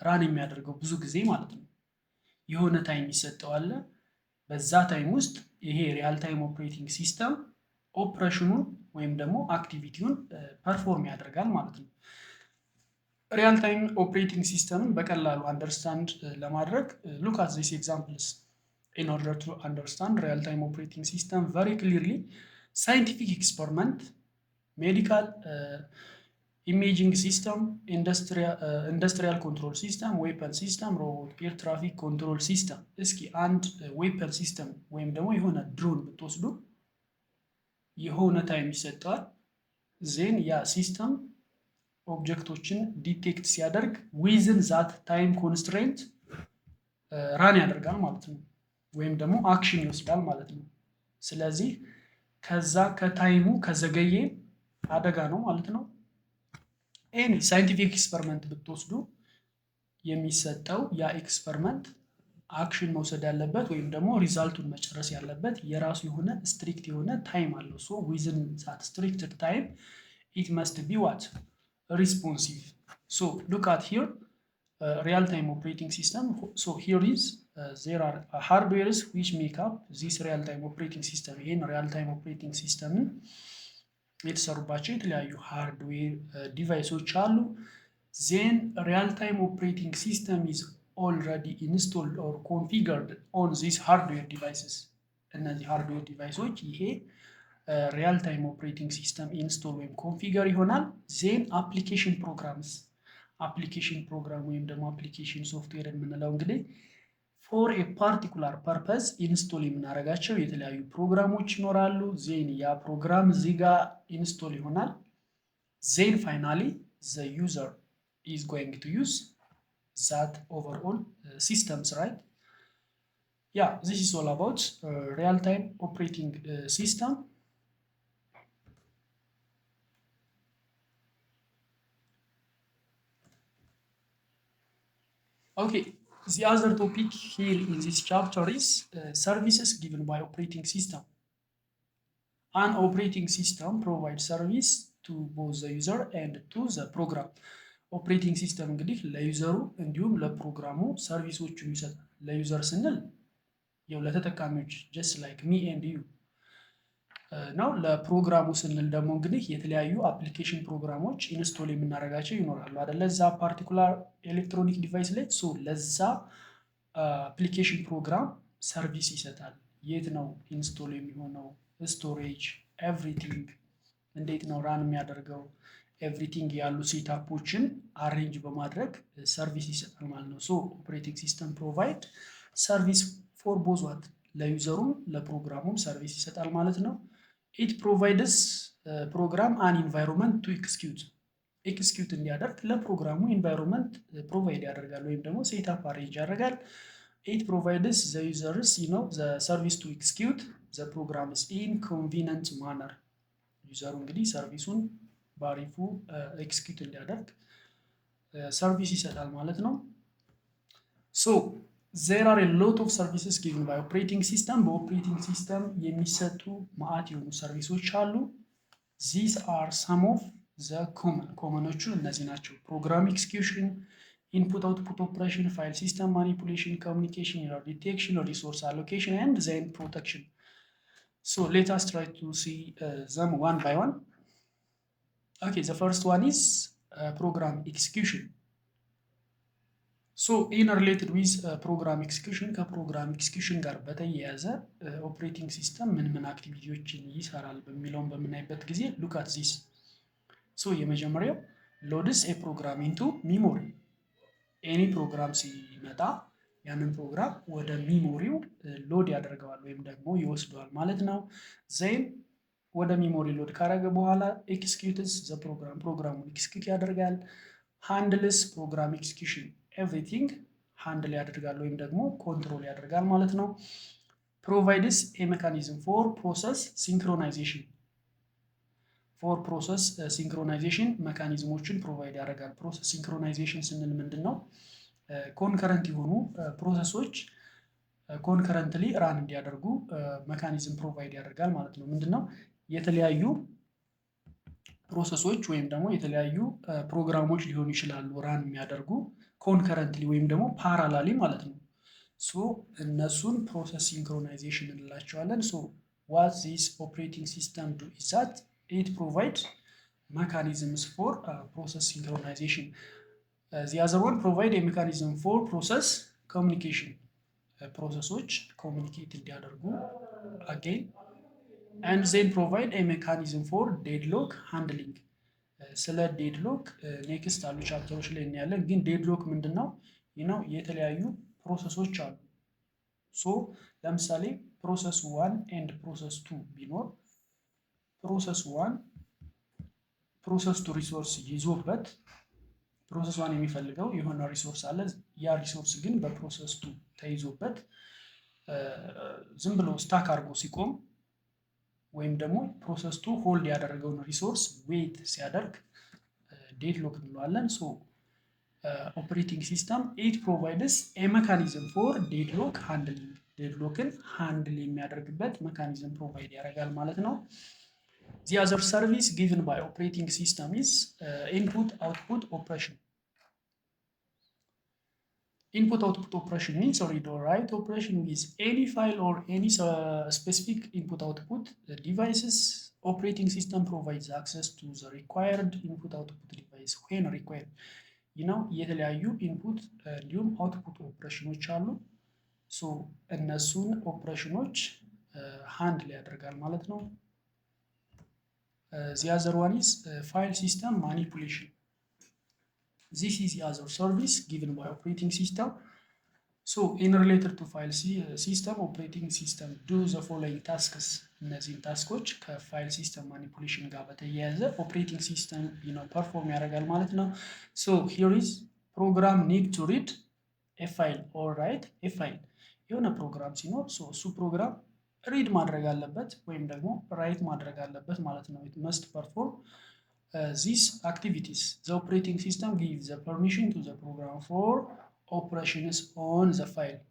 S1: ራን የሚያደርገው ብዙ ጊዜ ማለት ነው። የሆነ ታይም ይሰጠዋል። በዛ ታይም ውስጥ ይሄ ሪያል ታይም ኦፕሬቲንግ ሲስተም ኦፕሬሽኑን ወይም ደግሞ አክቲቪቲውን ፐርፎርም ያደርጋል ማለት ነው። ሪያል ታይም ኦፕሬቲንግ ሲስተምን በቀላሉ አንደርስታንድ ለማድረግ ሉክ አት ዚስ ኤግዛምፕልስ in order to understand real-time operating system very clearly. Scientific experiment, medical imaging system, industrial control system, weapon system, road air traffic control system. እስኪ አንድ weapon system ወይም ደግሞ የሆነ ድሮን ብትወስዱ የሆነ ታይም ይሰጠዋል። ዜን ያ ሲስተም ኦብጀክቶችን ዲቴክት ሲያደርግ ዊዝን ዛት ታይም ኮንስትሬንት ራን ያደርጋል ማለት ነው፣ ወይም ደግሞ አክሽን ይወስዳል ማለት ነው። ስለዚህ ከዛ ከታይሙ ከዘገየ አደጋ ነው ማለት ነው። ኤኒ ሳይንቲፊክ ኤክስፐሪመንት ብትወስዱ የሚሰጠው ያ ኤክስፐሪመንት አክሽን መውሰድ ያለበት ወይም ደግሞ ሪዛልቱን መጨረስ ያለበት የራሱ የሆነ ስትሪክት የሆነ ታይም አለው። ሶ ዊዝን ዛት ስትሪክትድ ታይም ኢት መስት ቢ ዋት ሪስፖንሲቭ። ሶ ሉክ አት ሂር real-time operating system. So here is there are hardwares which make up this real-time operating system. ይሄን real-time operating system የተሰሩባቸው የተለያዩ ሃርድዌር ዲቫይሶች አሉ። then real-time operating system is already installed or configured on these hardware devices. እነዚህ ሃርድዌር ዲቫይሶች ይሄ real-time operating system ኢንስቶል ወይም ኮንፊገር ይሆናል። then application programs አፕሊኬሽን ፕሮግራም ወይም ደግሞ አፕሊኬሽን ሶፍትዌር የምንለው እንግዲህ ፎር ኤ ፓርቲኩላር ፐርፐዝ ኢንስቶል የምናደርጋቸው የተለያዩ ፕሮግራሞች ይኖራሉ። ዜን ያ ፕሮግራም እዚህ ጋር ኢንስቶል ይሆናል። ዜን ፋይናሊ ዘ ዩዘር ኢዝ ጎይንግ ቱ ዩዝ ዛት ኦቨርኦል ሲስተምስ ራይት። ያ ዚስ ኢዝ ኦል አባውት ሪያል ታይም ኦፕሬቲንግ ሲስተም። Okay, the other topic here in this chapter is services given by operating system. An operating system provides service to both the user and to the program. Operating system እንግዲህ ለዩዘሩ እንዲሁም ለፕሮግራሙ ሰርቪሶችን ይሰጣል። ለዩዘር ስንል ያው ለተጠቃሚዎች just like me and you ነው። ለፕሮግራሙ ስንል ደግሞ እንግዲህ የተለያዩ አፕሊኬሽን ፕሮግራሞች ኢንስቶል የምናደርጋቸው ይኖራሉ አይደለ? እዛ ፓርቲኩላር ኤሌክትሮኒክ ዲቫይስ ላይ ሶ ለዛ አፕሊኬሽን ፕሮግራም ሰርቪስ ይሰጣል። የት ነው ኢንስቶል የሚሆነው፣ ስቶሬጅ፣ ኤቭሪቲንግ እንዴት ነው ራን የሚያደርገው፣ ኤቭሪቲንግ ያሉ ሴታፖችን አሬንጅ በማድረግ ሰርቪስ ይሰጣል ማለት ነው። ሶ ኦፕሬቲንግ ሲስተም ፕሮቫይድ ሰርቪስ ፎር ቦዝ ዋት ለዩዘሩም ለፕሮግራሙም ሰርቪስ ይሰጣል ማለት ነው። ኢት ፕሮቫይድስ ፕሮግራም አን ኢንቫይሮንመንት ቱ ኤክስኪዩት እንዲያደርግ ለፕሮግራሙ ኢንቫይሮንመንት ፕሮቫይድ ያደርጋል ወይም ደግሞ ሴታፕ አሬንጅ ያደርጋል። it provides the users the service to execute the programs in convenient manner ዩዘሩ እንግዲህ ሰርቪሱን ባሪፉ ኤክስኪዩት እንዲያደርግ ሰርቪስ ይሰጣል ማለት ነው። ሶ there are a lot of services given by operating system በኦፕሬቲንግ ሲስተም የሚሰጡ ማአት የሆኑ ሰርቪሶች አሉ። these are some of the ኮመኖቹ እነዚህ ናቸው። ፕሮግራም ኤክስኪዩሽን፣ input output operation, file system manipulation, communication, error detection, resource allocation, and then protection. So let us try to see them one by one. Okay, the first one is program execution. So in related with program execution ከፕሮግራም ኤክስኪዩሽን ጋር በተያያዘ ኦፕሬቲንግ ሲስተም ምን አክቲቪቲዎችን ይሰራል በሚለውን በምናይበት ጊዜ look at this. so የመጀመሪያው loads a program into memory. ኤኒ ፕሮግራም ሲመጣ ያንን ፕሮግራም ወደ ሚሞሪው ሎድ ያደርገዋል ወይም ደግሞ ይወስደዋል ማለት ነው። ዜን ወደ ሚሞሪ ሎድ ካረገ በኋላ ኤክስኪዩትስ ዘ ፕሮግራሙን ኤክስኪዩት ያደርጋል። ሃንድልስ ፕሮግራም ኤክስኪዩሽን ኤቭሪቲንግ ሃንድል ያደርጋል ወይም ደግሞ ኮንትሮል ያደርጋል ማለት ነው። ፕሮቫይድስ ኤ ሜካኒዝም ፎር ፕሮሰስ ሲንክሮናይዜሽን ፎር ፕሮሰስ ሲንክሮናይዜሽን መካኒዝሞችን ፕሮቫይድ ያደርጋል። ፕሮሰስ ሲንክሮናይዜሽን ስንል ምንድን ነው? ኮንከረንት የሆኑ ፕሮሰሶች ኮንከረንትሊ ራን እንዲያደርጉ መካኒዝም ፕሮቫይድ ያደርጋል ማለት ነው። ምንድን ነው? የተለያዩ ፕሮሰሶች ወይም ደግሞ የተለያዩ ፕሮግራሞች ሊሆኑ ይችላሉ ራን የሚያደርጉ ኮንከረንትሊ ወይም ደግሞ ፓራላሊ ማለት ነው። ሶ እነሱን ፕሮሰስ ሲንክሮናይዜሽን እንላቸዋለን። ሶ ዋት ዚስ ኦፕሬቲንግ ሲስተም ዱ ኢዝ ዛት it provides mechanisms for process synchronization. The other one provide a mechanism for process communication. ፕሮሰሶች ኮሚኒኬት እንዲያደርጉ again and then provide a mechanism for deadlock handling. ስለ ዴድሎክ ኔክስት አሉ ቻፕተሮች ላይ እናያለን። ግን ዴድሎክ ምንድነው? የተለያዩ ፕሮሰሶች አሉ። ሶ ለምሳሌ ፕሮሰስ 1 and ፕሮሰስ 2 ቢኖር ፕሮሰስ 1 ፕሮሰስ 2 ሪሶርስ ይዞበት ፕሮሰስ 1 የሚፈልገው የሆነ ሪሶርስ አለ። ያ ሪሶርስ ግን በፕሮሰስ 2 ተይዞበት ዝም ብሎ ስታክ አድርጎ ሲቆም ወይም ደግሞ ፕሮሰስ 2 ሆልድ ያደረገውን ሪሶርስ ዌይት ሲያደርግ ዴድሎክ እንለዋለን። ሶ ኦፕሬቲንግ ሲስተም ኢት ፕሮቫይድስ ኤ ሜካኒዝም ፎር ዴድሎክ ሃንድሊንግ ዴድሎክን ሃንድል የሚያደርግበት ሜካኒዝም ፕሮቫይድ ያደርጋል ማለት ነው። The other service given by operating system is input-output operation. Input-output operation means read or write operation with any file or any specific input-output devices. Operating system provides access to the required input-output device when required. የተለያዩ ኢንፑት እንዲሁም አውትፑት ኦፕሬሽኖች አሉ። ሶ እነሱን ኦፕሬሽኖች ሃንድል ያደርጋል ማለት ነው። The other one is file system manipulation. This is the other service given by operating system. So in related to file system, operating system do the following tasks. እነዚህን ታስኮች ከፋይል ሲስተም ማኒፑሌሽን ጋር በተያያዘ ኦፕሬቲንግ ሲስተም ፐርፎርም ያደርጋል ማለት ነው። So here is program need to read a file or write a file. የሆነ ፕሮግራም ሲኖር እሱ ፕሮግራም ሪድ ማድረግ አለበት ወይም ደግሞ ራይት ማድረግ አለበት ማለት ነው። it must perform these activities. The operating system gives the permission to the program for operations on the file.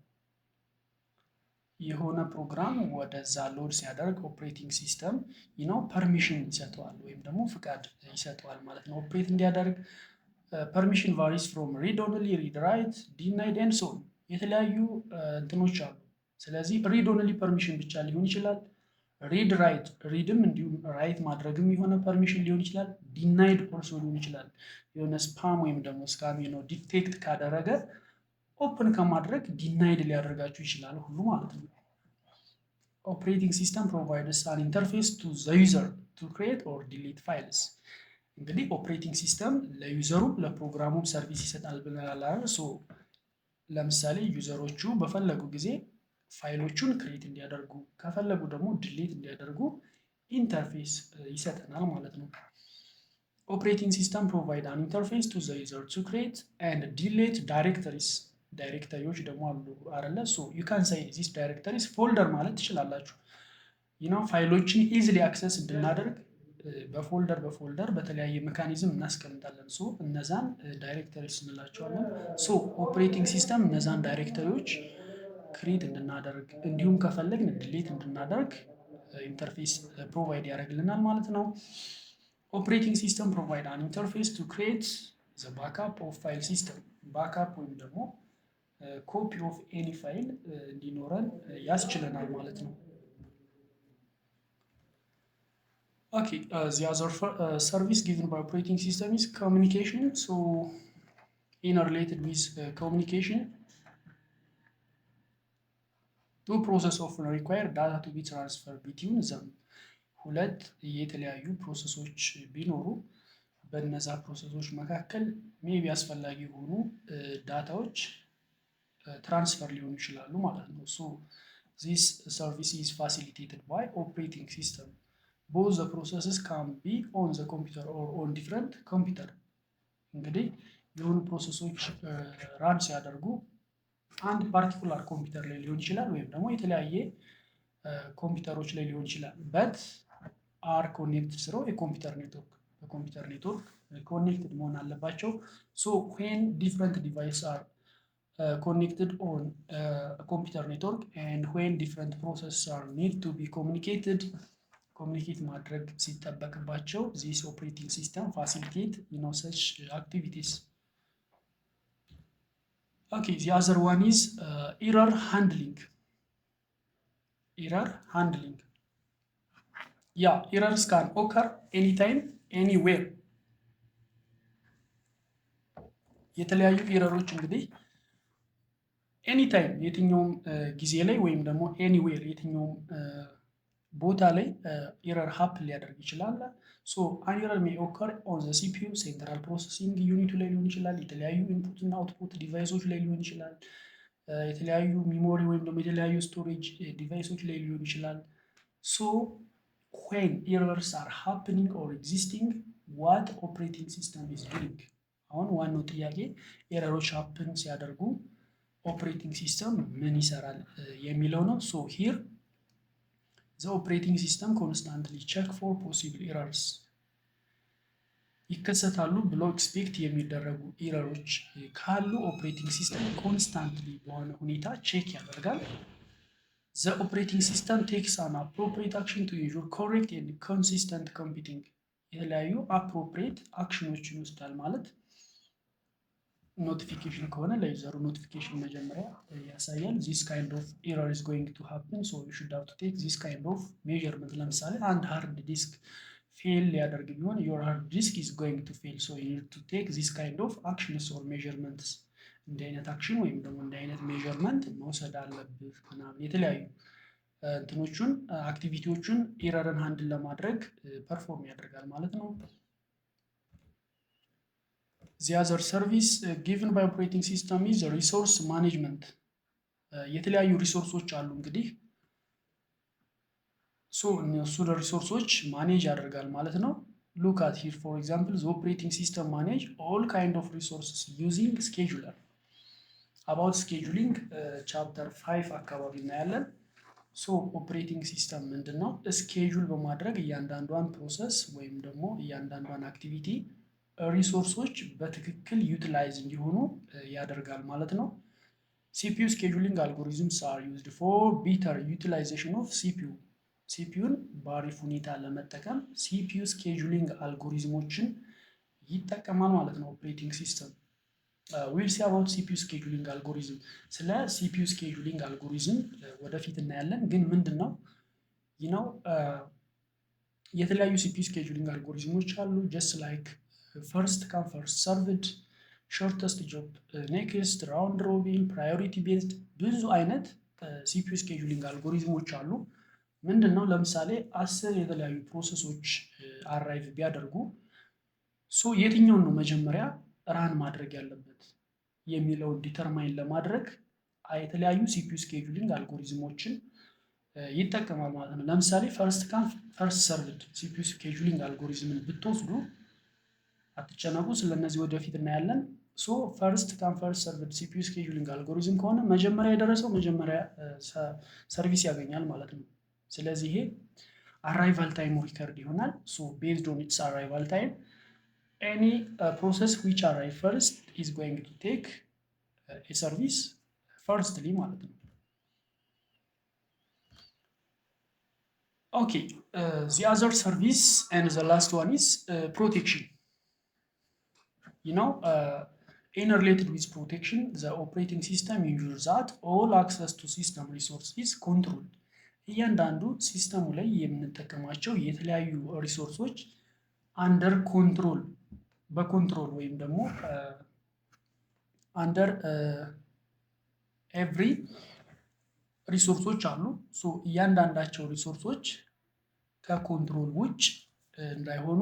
S1: የሆነ ፕሮግራም ወደዛ ሎድ ሲያደርግ ኦፕሬቲንግ ሲስተም ፐርሚሽን ይሰጠዋል ወይም ደግሞ ፍቃድ ይሰጠዋል ማለት ነው ኦፕሬት እንዲያደርግ። ፐርሚሽን varies from read only, read write, denied and so on. የተለያዩ እንትኖች አሉ። ስለዚህ ሪድ ኦንሊ ፐርሚሽን ብቻ ሊሆን ይችላል። ሪድ ራይት ሪድም እንዲሁም ራይት ማድረግም የሆነ ፐርሚሽን ሊሆን ይችላል። ዲናይድ ኦልሶ ሊሆን ይችላል። የሆነ ስፓም ወይም ደግሞ ስካም ዲቴክት ካደረገ ኦፕን ከማድረግ ዲናይድ ሊያደርጋችሁ ይችላል ሁሉ ማለት ነው። ኦፕሬቲንግ ሲስተም ፕሮቫይድስ አን ኢንተርፌስ ቱ ዘ ዩዘር ቱ ክሬት ኦር ዲሊት ፋይልስ። እንግዲህ ኦፕሬቲንግ ሲስተም ለዩዘሩ ለፕሮግራሙም ሰርቪስ ይሰጣል ብለናል። ሶ ለምሳሌ ዩዘሮቹ በፈለጉ ጊዜ ፋይሎቹን ክሬት እንዲያደርጉ ከፈለጉ ደግሞ ዲሊት እንዲያደርጉ ኢንተርፌስ ይሰጠናል ማለት ነው። ኦፕሬቲንግ ሲስተም ፕሮቫይድ አን ኢንተርፌስ ቱ ዘ ዩዘር ቱ ክሬት ኤንድ ዲሊት ዳይሬክተሪስ ዳይሬክተሪዎች ደግሞ አሉ አይደለ? ሶ ዩ ካን ሴይ ዚስ ዳይሬክተሪስ ፎልደር ማለት ትችላላችሁ። ፋይሎችን ኢዝሊ አክሰስ እንድናደርግ በፎልደር በተለያየ ሜካኒዝም እናስቀምጣለን። ሶ እነዛን ዳይሬክተሪስ እንላቸዋለን። ሶ ኦፕሬቲንግ ሲስተም እነዛን ዳይሬክተሪዎች ክሬት እንድናደርግ እንዲሁም ከፈለግን ድሌት እንድናደርግ ኢንተርፌስ ፕሮቫይድ ያደርግልናል ማለት ነው። ኦፕሬቲንግ ሲስተም ፕሮቫይድ አን ኢንተርፌስ ቱ ክሬት ዘ ባክአፕ ኦፍ ፋይል ሲስተም። ባክአፕ ወይም ደግሞ ኮፒ ኦፍ ኤኒ ፋይል እንዲኖረን ያስችለናል ማለት ነው። Okay, the other service given by operating system is communication. So, interrelated with communication, two processes often require data to be transferred between them. ሁለት የተለያዩ ፕሮሰሶች ቢኖሩ በእነዛ ፕሮሰሶች መካከል ሜቢ አስፈላጊ የሆኑ ዳታዎች ትራንስፈር ሊሆኑ ይችላሉ ማለት ነው። ሶ this service is facilitated by operating system. Both the processes can be on the computer or on different computer. እንግዲህ የሆኑ ፕሮሰሶች ራን ሲያደርጉ አንድ ፓርቲኩላር ኮምፒውተር ላይ ሊሆን ይችላል ወይም ደግሞ የተለያየ ኮምፒውተሮች ላይ ሊሆን ይችላል። በት አር ኮኔክትድ ስራው የኮምፒውተር ኔትወርክ በኮምፒውተር ኔትወርክ ኮኔክትድ መሆን አለባቸው። ሶ ዌን ዲፍረንት ዲቫይስ አር connected on a computer network and when different processes are need to be communicate ማድረግ ሲጠበቅባቸው this operating system facilitate such activities. Okay, the other one is error handling. Yeah, errors can occur anytime anywhere. የተለያዩ ኤረሮች እንግዲህ ኤኒታይም የትኛውም ጊዜ ላይ ወይም ደግሞ ኤኒዌር የትኛውም ቦታ ላይ ኤረር ሀፕን ሊያደርግ ይችላል። ሶ አን ኤረር ሜይ ኦከር ኦን ዘ ሲፒዩ ሴንትራል ፕሮሰሲንግ ዩኒቱ ላይ ሊሆን ይችላል። የተለያዩ ኢንፑት እና አውትፑት ዲቫይሶች ላይ ሊሆን ይችላል። የተለያዩ ሚሞሪ ወይም ደግሞ የተለያዩ ስቶሬጅ ዲቫይሶች ላይ ሊሆን ይችላል። ሶ ዌን ኤረርስ አር ሃፕኒንግ ኦር ኤግዚስቲንግ ዋት ኦፕሬቲንግ ሲስተም ኢዝ ዱይንግ። አሁን ዋናው ጥያቄ ኤረሮች ሀፕን ሲያደርጉ ኦፕሬቲንግ ሲስተም ምን ይሰራል የሚለው ነው። ሶ ሂር ዘ ኦፕሬቲንግ ሲስተም ኮንስታንትሊ ቼክ ፎር ፖሲብል ኤረርስ። ይከሰታሉ ብለው ኤክስፔክት የሚደረጉ ኤረሮች ካሉ ኦፕሬቲንግ ሲስተም ኮንስታንትሊ በሆነ ሁኔታ ቼክ ያደርጋል። ዘ ኦፕሬቲንግ ሲስተም ቴክስ አን አፕሮፕሪየት አክሽን ቱ ኢንሹር ኮሬክት ኤንድ ኮንሲስተንት ኮምፒውቲንግ። የተለያዩ አፕሮፕሪየት አክሽኖችን ይወስዳል ማለት ኖቲፊኬሽን ከሆነ ለዩዘሩ ኖቲፊኬሽን መጀመሪያ ያሳያል። ዚስ ካይንድ ኦፍ ኤረር ኢዝ ጎይንግ ቱ ሃፕን ሶ ዩ ሹድ ሃቭ ቱ ቴክ ዚስ ካይንድ ኦፍ ሜዠርመንት። ለምሳሌ አንድ ሃርድ ዲስክ ፌል ሊያደርግ ቢሆን ዮር ሃርድ ዲስክ ኢዝ ጎይንግ ቱ ፌል ሶ ዩ ኒድ ቱ ቴክ ዚስ ካይንድ ኦፍ አክሽንስ ኦር ሜዠርመንትስ። እንዲህ አይነት አክሽን ወይም ደግሞ እንዲህ አይነት ሜዠርመንት መውሰድ አለብህ ምናምን የተለያዩ እንትኖቹን አክቲቪቲዎቹን ኤረርን ሃንድል ለማድረግ ፐርፎርም ያደርጋል ማለት ነው። The other service given by operating system is resource management. የተለያዩ ሪሶርሶች አሉ እንግዲህ ሶ እነሱ ሪሶርሶች ማኔጅ ያደርጋል ማለት ነው። look at here for example the operating system manage all kind of resources using scheduler. about scheduling chapter 5 አካባቢ እናያለን። ሶ ኦፕሬቲንግ ሲስተም ምንድነው? ስኬጁል በማድረግ እያንዳንዷን ፕሮሰስ ወይም ደግሞ እያንዳንዷን አክቲቪቲ ሪሶርሶች በትክክል ዩቲላይዝ እንዲሆኑ ያደርጋል ማለት ነው። ሲፒዩ ስኬጁሊንግ አልጎሪዝምስ አር ዩዝድ ፎር ቤተር ዩቲላይዜሽን ኦፍ ሲፒዩ። ሲፒዩን በአሪፍ ሁኔታ ለመጠቀም ሲፒዩ ስኬጁሊንግ አልጎሪዝሞችን ይጠቀማል ማለት ነው ኦፕሬቲንግ ሲስተም። ዊል ሲ አባውት ሲፒዩ ስኬጁሊንግ አልጎሪዝም። ስለ ሲፒዩ ስኬጁሊንግ አልጎሪዝም ወደፊት እናያለን። ግን ምንድን ነው የተለያዩ ሲፒዩ ስኬጁሊንግ አልጎሪዝሞች አሉ። ጀስት ላይክ ፈርስት ካም ፈርስት ሰርቭድ፣ ሾርተስት ጆብ ኔክስት፣ ራውንድ ሮቢን፣ ፕራዮሪቲ ቤዝድ ብዙ አይነት ሲፒዩ ስኬጁሊንግ አልጎሪዝሞች አሉ። ምንድን ነው ለምሳሌ 10 የተለያዩ ፕሮሰሶች አራይቭ ቢያደርጉ ሶ የትኛውን ነው መጀመሪያ ራን ማድረግ ያለበት የሚለውን ዲተርማይን ለማድረግ የተለያዩ ሲፒዩ ስኬጁሊንግ አልጎሪዝሞችን ይጠቀማል ማለት ነው። ለምሳሌ ፈርስት ካም ፈርስት ሰርቭድ ሲፒዩ ስኬጁሊንግ አልጎሪዝምን ብትወስዱ አትጨነቁ፣ ስለነዚህ ወደፊት እናያለን። ሶ ፈርስት ካም ፈርስት ሰርቭድ ሲፒዩ ስኬጁሊንግ አልጎሪዝም ከሆነ መጀመሪያ የደረሰው መጀመሪያ ሰርቪስ ያገኛል ማለት ነው። ስለዚህ ይሄ አራይቫል ታይሙ ሪከርድ ይሆናል። ሶ ቤዝድ ኦን ኢትስ አራይቫል ታይም ኤኒ ፕሮሰስ ዊች አራይቭ ፈርስት ኢዝ ጎይንግ ቱ ቴክ ኤ ሰርቪስ ፈርስትሊ ማለት ነው። ኦኬ the other service and the last one is protection. You know, in related with protection, the operating system ensures that all access to system resource is controlled. እያንዳንዱ ሲስተሙ ላይ የምንጠቀማቸው የተለያዩ ሪሶርሶች አንደር ኮንትሮል በኮንትሮል ወይም ደግሞ አንደር ኤቭሪ ሪሶርሶች አሉ። ሶ እያንዳንዳቸው ሪሶርሶች ከኮንትሮል ውጭ እንዳይሆኑ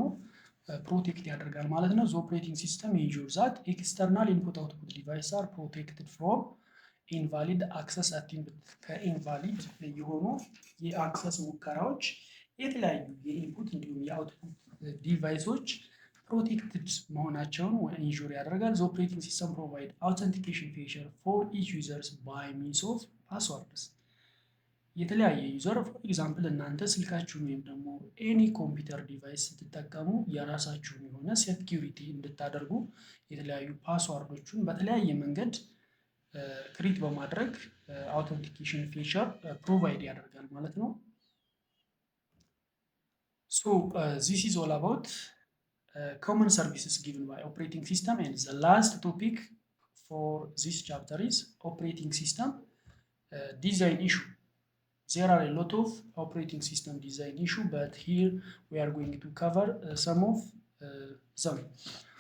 S1: ፕሮቴክት ያደርጋል ማለት ነው። ኦፕሬቲንግ ሲስተም ኢንሹርስ ዛት ኤክስተርናል ኢንፑት አውትፑት ዲቫይስ አር ፕሮቴክትድ ፍሮም ኢንቫሊድ አክሰስ አቲምፕት ከኢንቫሊድ የሆኑ የአክሰስ ሙከራዎች የተለያዩ የኢንፑት እንዲሁም የአውትፑት ዲቫይሶች ፕሮቴክትድ መሆናቸውን ኢንሹር ያደርጋል። ኦፕሬቲንግ ሲስተም ፕሮቫይድ አውተንቲኬሽን ፊቸር ፎር ኢች ዩዘርስ ባይ ሚንስ ኦፍ ፓስወርድስ። የተለያየ ዩዘር ፎር ኤግዛምፕል እናንተ ስልካችሁን ወይም ደግሞ ኤኒ ኮምፒውተር ዲቫይስ ስትጠቀሙ የራሳችሁን የሆነ ሴኪዩሪቲ እንድታደርጉ የተለያዩ ፓስዋርዶችን በተለያየ መንገድ ክሪት በማድረግ አውተንቲኬሽን ፊቸር ፕሮቫይድ ያደርጋል ማለት ነው። ሶ ዚስ ኢዝ ኦል አባውት common services given by operating system, and the last topic for this chapter is operating system design issue. There are a lot of operating system design issue, but here we are going to cover some of them.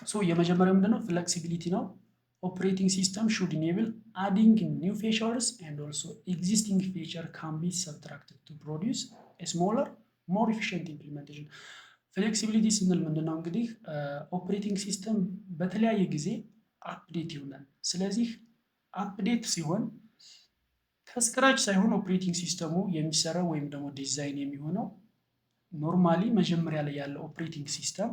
S1: So የመጀመሪያው ምንድነው? flexibility ነው። operating system should enable adding new features and also existing feature can be subtracted to produce a smaller, more efficient implementation. ፍሌክሲቢሊቲ ስንል ምንድነው? እንግዲህ ኦፕሬቲንግ ሲስተም በተለያየ ጊዜ አፕዴት ይሆናል። ስለዚህ አፕዴት ሲሆን ከስክራች ሳይሆን ኦፕሬቲንግ ሲስተሙ የሚሰራው ወይም ደግሞ ዲዛይን የሚሆነው ኖርማሊ መጀመሪያ ላይ ያለው ኦፕሬቲንግ ሲስተም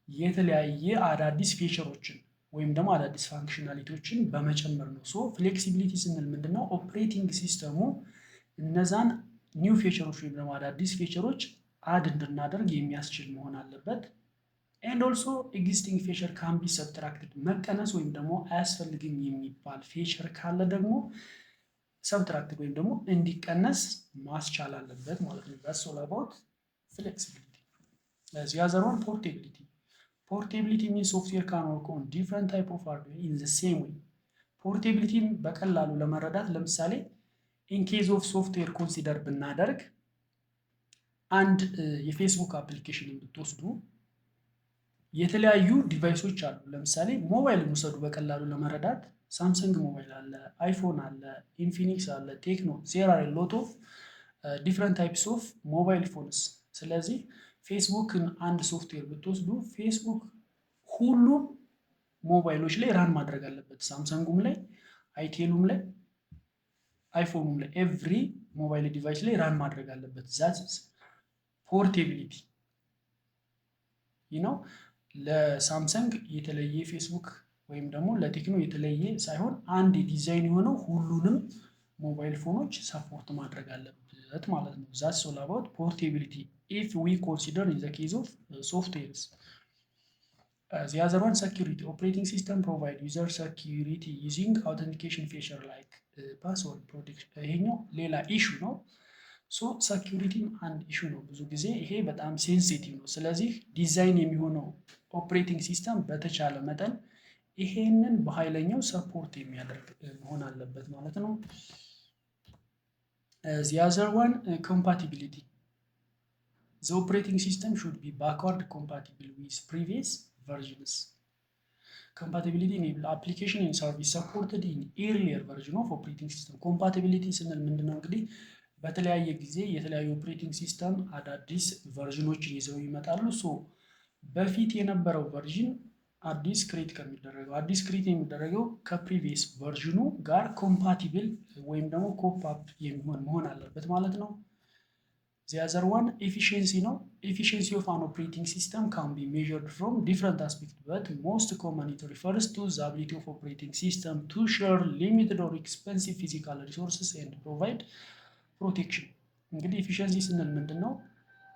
S1: የተለያየ አዳዲስ ፊቸሮችን ወይም ደግሞ አዳዲስ ፋንክሽናሊቲዎችን በመጨመር ነው። ሶ ፍሌክሲቢሊቲ ስንል ምንድነው? ኦፕሬቲንግ ሲስተሙ እነዛን ኒው ፊቸሮች ወይም ደግሞ አዳዲስ ፊቸሮች አድ እንድናደርግ የሚያስችል መሆን አለበት። ኤንድ ኦልሶ ኤግዚስቲንግ ፊቸር ካን ቢ ሰብትራክትድ መቀነስ ወይም ደግሞ አያስፈልግም የሚባል ፊቸር ካለ ደግሞ ሰብትራክትድ ወይም ደግሞ እንዲቀነስ ማስቻል አለበት ማለት ነው። that's all about flexibility. The other one portability. Portability means software can work on different type of hardware in the same way. ፖርቴቢሊቲን በቀላሉ ለመረዳት ለምሳሌ in case of software consider ብናደርግ አንድ የፌስቡክ አፕሊኬሽን ብትወስዱ የተለያዩ ዲቫይሶች አሉ። ለምሳሌ ሞባይል ውሰዱ በቀላሉ ለመረዳት ሳምሰንግ ሞባይል አለ፣ አይፎን አለ፣ ኢንፊኒክስ አለ፣ ቴክኖ ዜር አር ሎት ኦፍ ዲፍረንት ታይፕስ ኦፍ ሞባይል ፎንስ። ስለዚህ ፌስቡክን አንድ ሶፍትዌር ብትወስዱ ፌስቡክ ሁሉም ሞባይሎች ላይ ራን ማድረግ አለበት። ሳምሰንጉም ላይ፣ አይቴሉም ላይ፣ አይፎኑም ላይ ኤቭሪ ሞባይል ዲቫይስ ላይ ራን ማድረግ አለበት። ዛትስ ፖርቴቢሊቲ ነው። ለሳምሰንግ የተለየ ፌስቡክ ወይም ደግሞ ለቴክኖ የተለየ ሳይሆን አንድ ዲዛይን የሆነው ሁሉንም ሞባይል ፎኖች ሰፖርት ማድረግ አለበት ማለት ነው። ዛትስ ኦል አባውት ፖርቴቢሊቲ ኢፍ ዊ ኮንሲደር ኢን ዘ ኬዝ ኦፍ ሶፍትዌርስ። the other one security. Operating system provide user security using authentication feature like password protection. ይሄኛው ሌላ ኢሹ ነው። ሶ ሰኪዩሪቲም አንድ ኢሹ ነው። ብዙ ጊዜ ይሄ በጣም ሴንሲቲቭ ነው። ስለዚህ ዲዛይን የሚሆነው ኦፕሬቲንግ ሲስተም በተቻለ መጠን ይሄንን በኃይለኛው ሰፖርት የሚያደርግ መሆን አለበት ማለት ነው። the other one compatibility. The operating system should be backward compatible with previous versions. Compatibility enable application and service supported in earlier version of operating system. Compatibility ስንል ምንድነው? እንግዲህ በተለያየ ጊዜ የተለያዩ ኦፕሬቲንግ ሲስተም አዳዲስ ቨርዥኖችን ይዘው ይመጣሉ። ሶ በፊት የነበረው ቨርዥን አዲስ ክሬት የሚደረገው ከፕሪቪየስ ቨርዥኑ ጋር ኮምፓቲብል ወይም ደግሞ ኮፕ አፕ የሚሆን መሆን አለበት ማለት ነው። The other one efficiency ነው። Efficiency of an operating system can be measured from different aspects, but most commonly it refers to the ability of operating system to share limited or expensive physical resources and provide protection። እንግዲህ efficiency ስንል ምንድን ነው?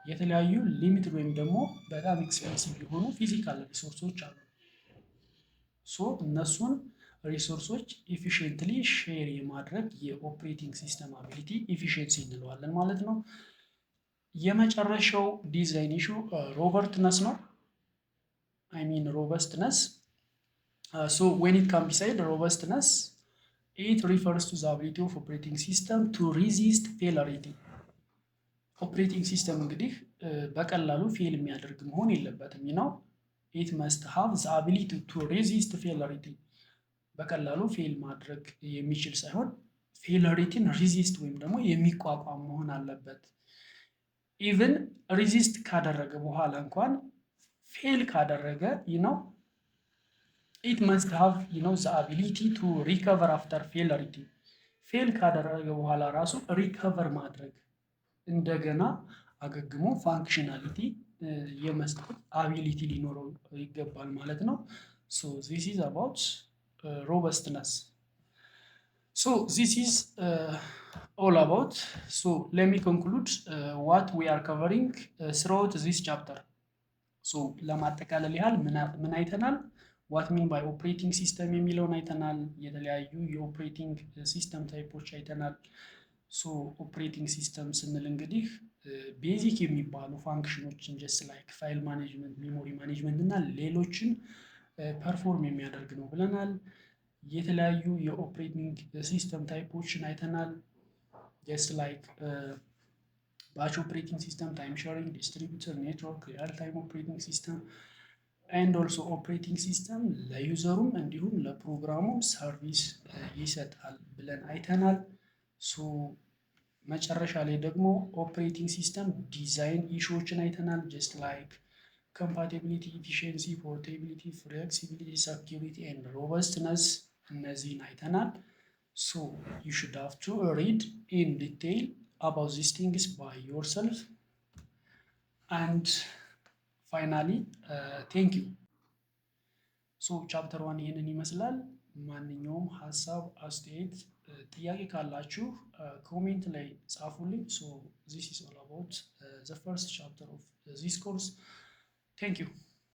S1: የተለያዩ ሊሚትድ ወይም ደግሞ በጣም ኤክስፔንሲቭ የሆኑ ፊዚካል ሪሶርሶች አሉ። ሶ እነሱን ሪሶርሶች ኢፊሽንትሊ ሼር የማድረግ የኦፕሬቲንግ ሲስተም አቢሊቲ ኢፊሽንሲ እንለዋለን ማለት ነው። የመጨረሻው ዲዛይን ኢሹ ሮበርትነስ ነው። አይ ሚን ሮበስትነስ። ሶ ዌን ኢት ካን ቢ ሳይድ ሮበስትነስ ኢት ሪፈርስ ቱ ዘ አቢሊቲ ኦፍ ኦፕሬቲንግ ሲስተም ቱ ሪዚስት ፌለሪቲ። ኦፕሬቲንግ ሲስተም እንግዲህ በቀላሉ ፌል የሚያደርግ መሆን የለበትም ነው። ኢት መስት ሃቭ ዘ አቢሊቲ ቱ ሬዚስት ፌለሪቲ። በቀላሉ ፌል ማድረግ የሚችል ሳይሆን ፌለሪቲን ሪዚስት ወይም ደግሞ የሚቋቋም መሆን አለበት። ኢቭን ሪዚስት ካደረገ በኋላ እንኳን ፌል ካደረገ ነው ኢት መስት ሃቭ ዘ አቢሊቲ ቱ ሪከቨር አፍተር ፌለሪቲ። ፌል ካደረገ በኋላ ራሱ ሪከቨር ማድረግ እንደገና አገግሞ ፋንክሽናሊቲ የመስጠት አቢሊቲ ሊኖረው ይገባል ማለት ነው። ሶ ዚስ ኢዝ አባውት ሮበስትነስ። ሶ ዚስ ኢዝ all about. So let me conclude what we are covering throughout this chapter. So ለማጠቃለል ያህል ምን አይተናል? what mean by operating system የሚለውን አይተናል። የተለያዩ የኦፕሬቲንግ ሲስተም ታይፖች አይተናል። ሶ ኦፕሬቲንግ ሲስተም ስንል እንግዲህ ቤዚክ የሚባሉ ፋንክሽኖችን ጀስት ላይክ ፋይል ማኔጅመንት፣ ሜሞሪ ማኔጅመንት እና ሌሎችን ፐርፎርም የሚያደርግ ነው ብለናል። የተለያዩ የኦፕሬቲንግ ሲስተም ታይፖችን አይተናል። ጀስት ላይክ ባች ኦፕሬቲንግ ሲስተም፣ ታይም ሼሪንግ፣ ዲስትሪቢዩተር ኔትወርክ፣ ሪያል ታይም ኦፕሬቲንግ ሲስተም ኤንድ ኦልሶ ኦፕሬቲንግ ሲስተም ለዩዘሩም እንዲሁም ለፕሮግራሙም ሰርቪስ ይሰጣል ብለን አይተናል። ሶ መጨረሻ ላይ ደግሞ ኦፕሬቲንግ ሲስተም ዲዛይን ኢሹዎችን አይተናል። ጀስት ላይክ ኮምፓቲቢሊቲ፣ ኢፊሽንሲ፣ ፖርቴቢሊቲ፣ ፍሌክሲቢሊቲ፣ ሰኪዩሪቲ ኤንድ ሮበስትነስ እነዚህን አይተናል። So you should have to read in detail about these things by yourself. And finally, thank you. So chapter 1 ይህንን ይመስላል። ማንኛውም ሀሳብ አስተያየት ጥያቄ ካላችሁ ኮሜንት ላይ ጻፉልኝ። So this is all about the first chapter of this course. Thank you.